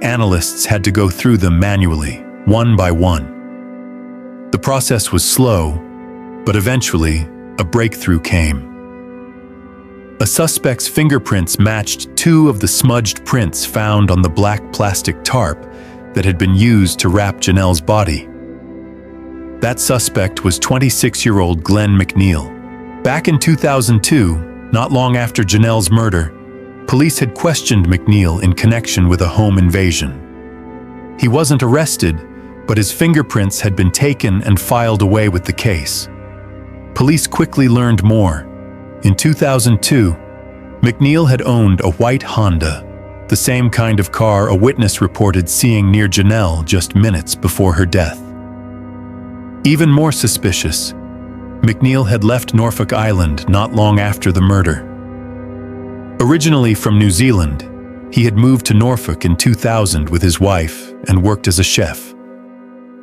analysts had to go through them manually, one by one. The process was slow, but eventually, a breakthrough came. A suspect's fingerprints matched 2 of the smudged prints found on the black plastic tarp that had been used to wrap Janelle's body. That suspect was 26-year-old Glenn McNeil. Back in 2002, not long after Janelle's murder, police had questioned McNeil in connection with a home invasion. He wasn't arrested, but his fingerprints had been taken and filed away with the case. Police quickly learned more. In 2002, McNeil had owned a white Honda, the same kind of car a witness reported seeing near Janelle just minutes before her death. Even more suspicious, McNeil had left Norfolk Island not long after the murder. Originally from New Zealand, he had moved to Norfolk in 2000 with his wife and worked as a chef.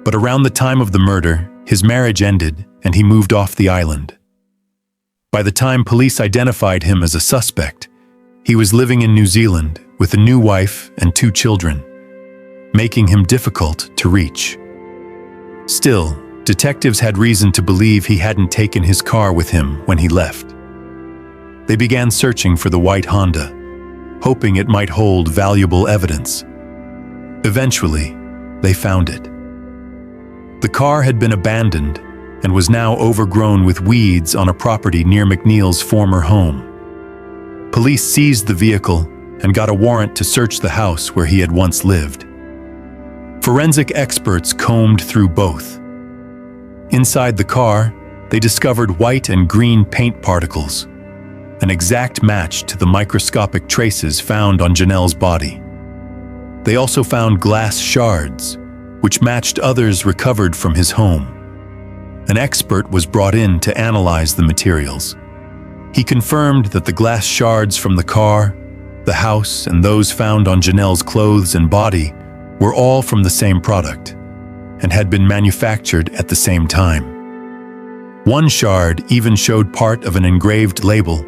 But around the time of the murder, his marriage ended and he moved off the island. By the time police identified him as a suspect, he was living in New Zealand with a new wife and 2 children, making him difficult to reach. Still, detectives had reason to believe he hadn't taken his car with him when he left. They began searching for the white Honda, hoping it might hold valuable evidence. Eventually, they found it. The car had been abandoned and was now overgrown with weeds on a property near McNeil's former home. Police seized the vehicle and got a warrant to search the house where he had once lived. Forensic experts combed through both. Inside the car, they discovered white and green paint particles, an exact match to the microscopic traces found on Janelle's body. They also found glass shards, which matched others recovered from his home. An expert was brought in to analyze the materials. He confirmed that the glass shards from the car, the house, and those found on Janelle's clothes and body were all from the same product and had been manufactured at the same time. One shard even showed part of an engraved label.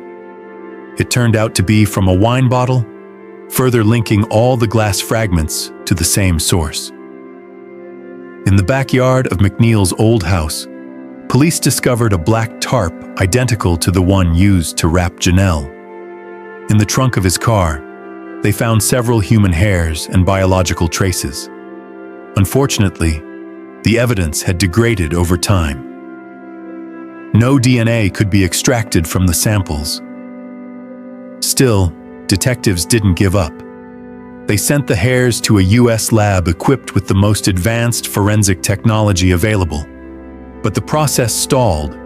It turned out to be from a wine bottle, further linking all the glass fragments to the same source. In the backyard of McNeil's old house, police discovered a black tarp identical to the one used to wrap Janelle. In the trunk of his car, they found several human hairs and biological traces. Unfortunately, the evidence had degraded over time. No DNA could be extracted from the samples. Still, detectives didn't give up. They sent the hairs to a US lab equipped with the most advanced forensic technology available. But the process stalled.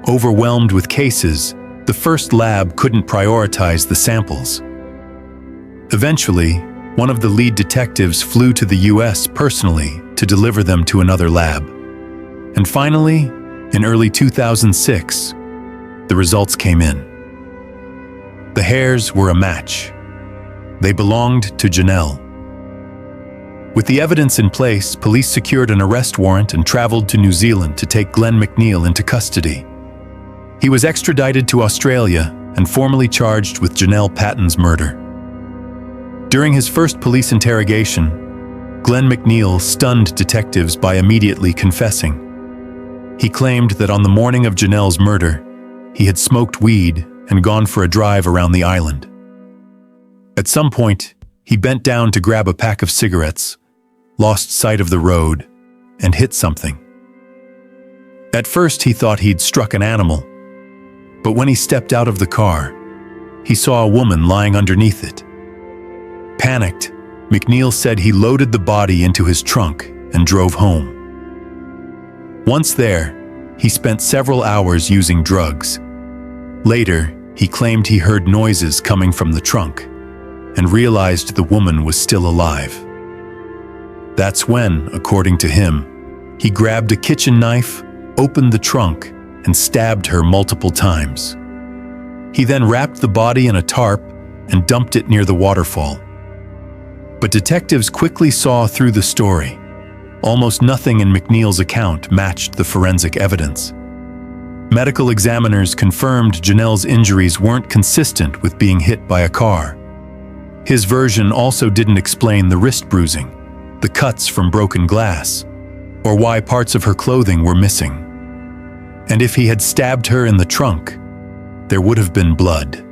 Overwhelmed with cases, the first lab couldn't prioritize the samples. Eventually, one of the lead detectives flew to the US personally to deliver them to another lab. And finally, in early 2006, the results came in. The hairs were a match. They belonged to Janelle. With the evidence in place, police secured an arrest warrant and traveled to New Zealand to take Glenn McNeil into custody. He was extradited to Australia and formally charged with Janelle Patton's murder. During his first police interrogation, Glenn McNeil stunned detectives by immediately confessing. He claimed that on the morning of Janelle's murder, he had smoked weed and gone for a drive around the island. At some point, he bent down to grab a pack of cigarettes, lost sight of the road, and hit something. At first, he thought he'd struck an animal, but when he stepped out of the car, he saw a woman lying underneath it. Panicked, McNeil said he loaded the body into his trunk and drove home. Once there, he spent several hours using drugs. Later, he claimed he heard noises coming from the trunk and realized the woman was still alive. That's when, according to him, he grabbed a kitchen knife, opened the trunk, and stabbed her multiple times. He then wrapped the body in a tarp and dumped it near the waterfall. But detectives quickly saw through the story. Almost nothing in McNeil's account matched the forensic evidence. Medical examiners confirmed Janelle's injuries weren't consistent with being hit by a car. His version also didn't explain the wrist bruising, the cuts from broken glass, or why parts of her clothing were missing. And if he had stabbed her in the trunk, there would have been blood.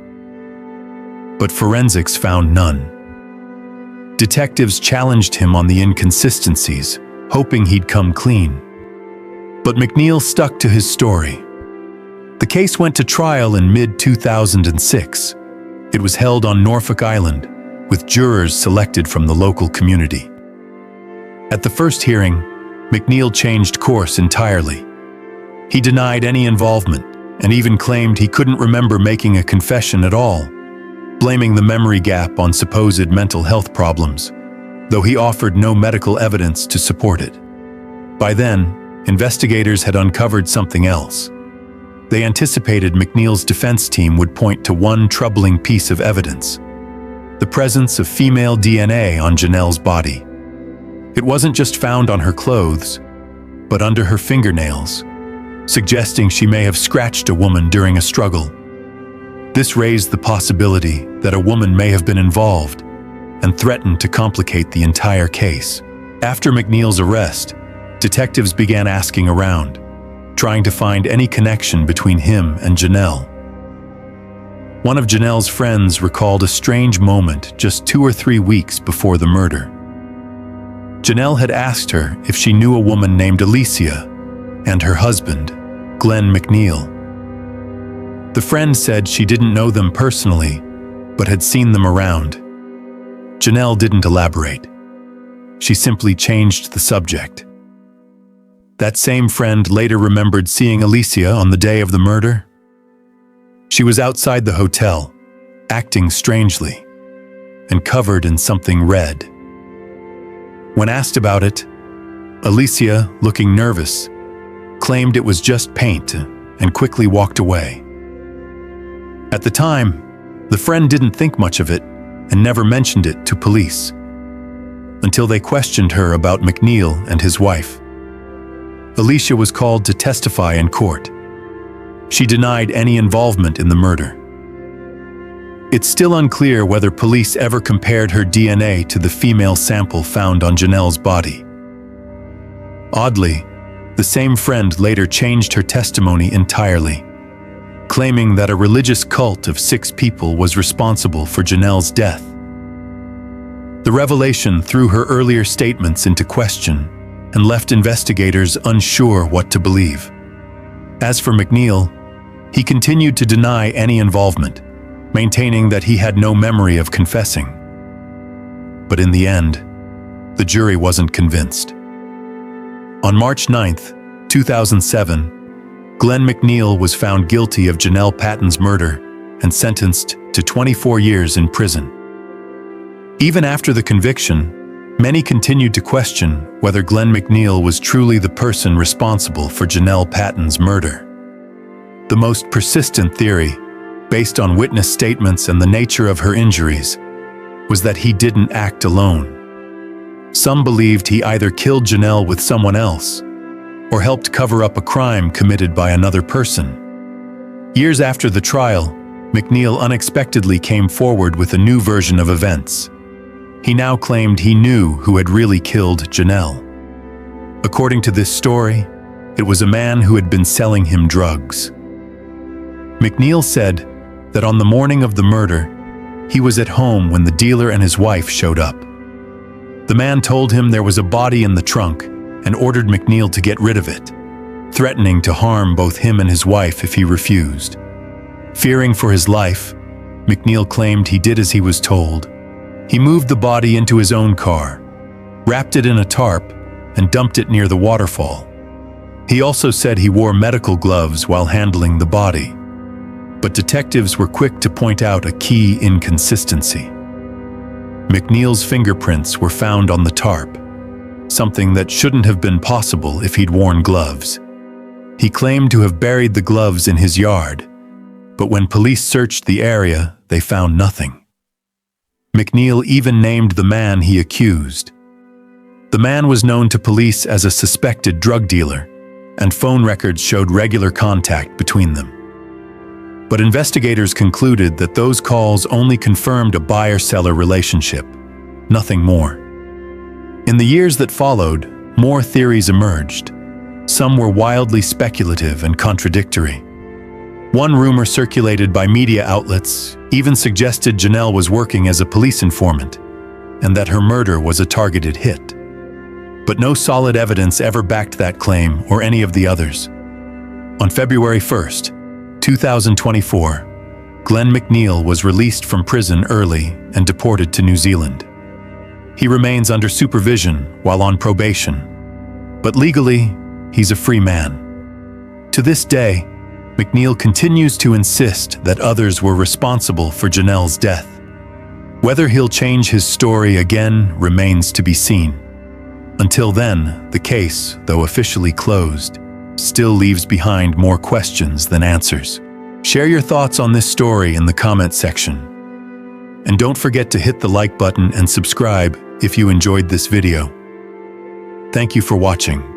But forensics found none. Detectives challenged him on the inconsistencies, hoping he'd come clean. But McNeil stuck to his story. The case went to trial in mid-2006. It was held on Norfolk Island, with jurors selected from the local community. At the first hearing, McNeil changed course entirely. He denied any involvement and even claimed he couldn't remember making a confession at all, blaming the memory gap on supposed mental health problems, though he offered no medical evidence to support it. By then, investigators had uncovered something else. They anticipated McNeil's defense team would point to one troubling piece of evidence: the presence of female DNA on Janelle's body. It wasn't just found on her clothes, but under her fingernails, suggesting she may have scratched a woman during a struggle. This raised the possibility that a woman may have been involved and threatened to complicate the entire case. After McNeil's arrest, detectives began asking around, trying to find any connection between him and Janelle. One of Janelle's friends recalled a strange moment just 2 or 3 weeks before the murder. Janelle had asked her if she knew a woman named Alicia and her husband, Glenn McNeil. The friend said she didn't know them personally, but had seen them around. Janelle didn't elaborate. She simply changed the subject. That same friend later remembered seeing Alicia on the day of the murder. She was outside the hotel, acting strangely, and covered in something red. When asked about it, Alicia, looking nervous, claimed it was just paint and quickly walked away. At the time, the friend didn't think much of it and never mentioned it to police, until they questioned her about McNeil and his wife. Alicia was called to testify in court. She denied any involvement in the murder. It's still unclear whether police ever compared her DNA to the female sample found on Janelle's body. Oddly, the same friend later changed her testimony entirely, claiming that a religious cult of 6 people was responsible for Janelle's death. The revelation threw her earlier statements into question and left investigators unsure what to believe. As for McNeil, he continued to deny any involvement, maintaining that he had no memory of confessing. But in the end, the jury wasn't convinced. On March 9, 2007, Glenn McNeil was found guilty of Janelle Patton's murder and sentenced to 24 years in prison. Even after the conviction, many continued to question whether Glenn McNeil was truly the person responsible for Janelle Patton's murder. The most persistent theory, based on witness statements and the nature of her injuries, was that he didn't act alone. Some believed he either killed Janelle with someone else or helped cover up a crime committed by another person. Years after the trial, McNeil unexpectedly came forward with a new version of events. He now claimed he knew who had really killed Janelle. According to this story, it was a man who had been selling him drugs. McNeil said that on the morning of the murder, he was at home when the dealer and his wife showed up. The man told him there was a body in the trunk and ordered McNeil to get rid of it, threatening to harm both him and his wife if he refused. Fearing for his life, McNeil claimed he did as he was told. He moved the body into his own car, wrapped it in a tarp, and dumped it near the waterfall. He also said he wore medical gloves while handling the body. But detectives were quick to point out a key inconsistency. McNeil's fingerprints were found on the tarp, something that shouldn't have been possible if he'd worn gloves. He claimed to have buried the gloves in his yard, but when police searched the area, they found nothing. McNeil even named the man he accused. The man was known to police as a suspected drug dealer, and phone records showed regular contact between them. But investigators concluded that those calls only confirmed a buyer-seller relationship, nothing more. In the years that followed, more theories emerged. Some were wildly speculative and contradictory. One rumor circulated by media outlets even suggested Janelle was working as a police informant, and that her murder was a targeted hit. But no solid evidence ever backed that claim or any of the others. On February 1st, 2024, Glenn McNeil was released from prison early and deported to New Zealand. He remains under supervision while on probation, but legally, he's a free man. To this day, McNeil continues to insist that others were responsible for Janelle's death. Whether he'll change his story again remains to be seen. Until then, the case, though officially closed, still leaves behind more questions than answers. Share your thoughts on this story in the comment section. And don't forget to hit the like button and subscribe if you enjoyed this video. Thank you for watching.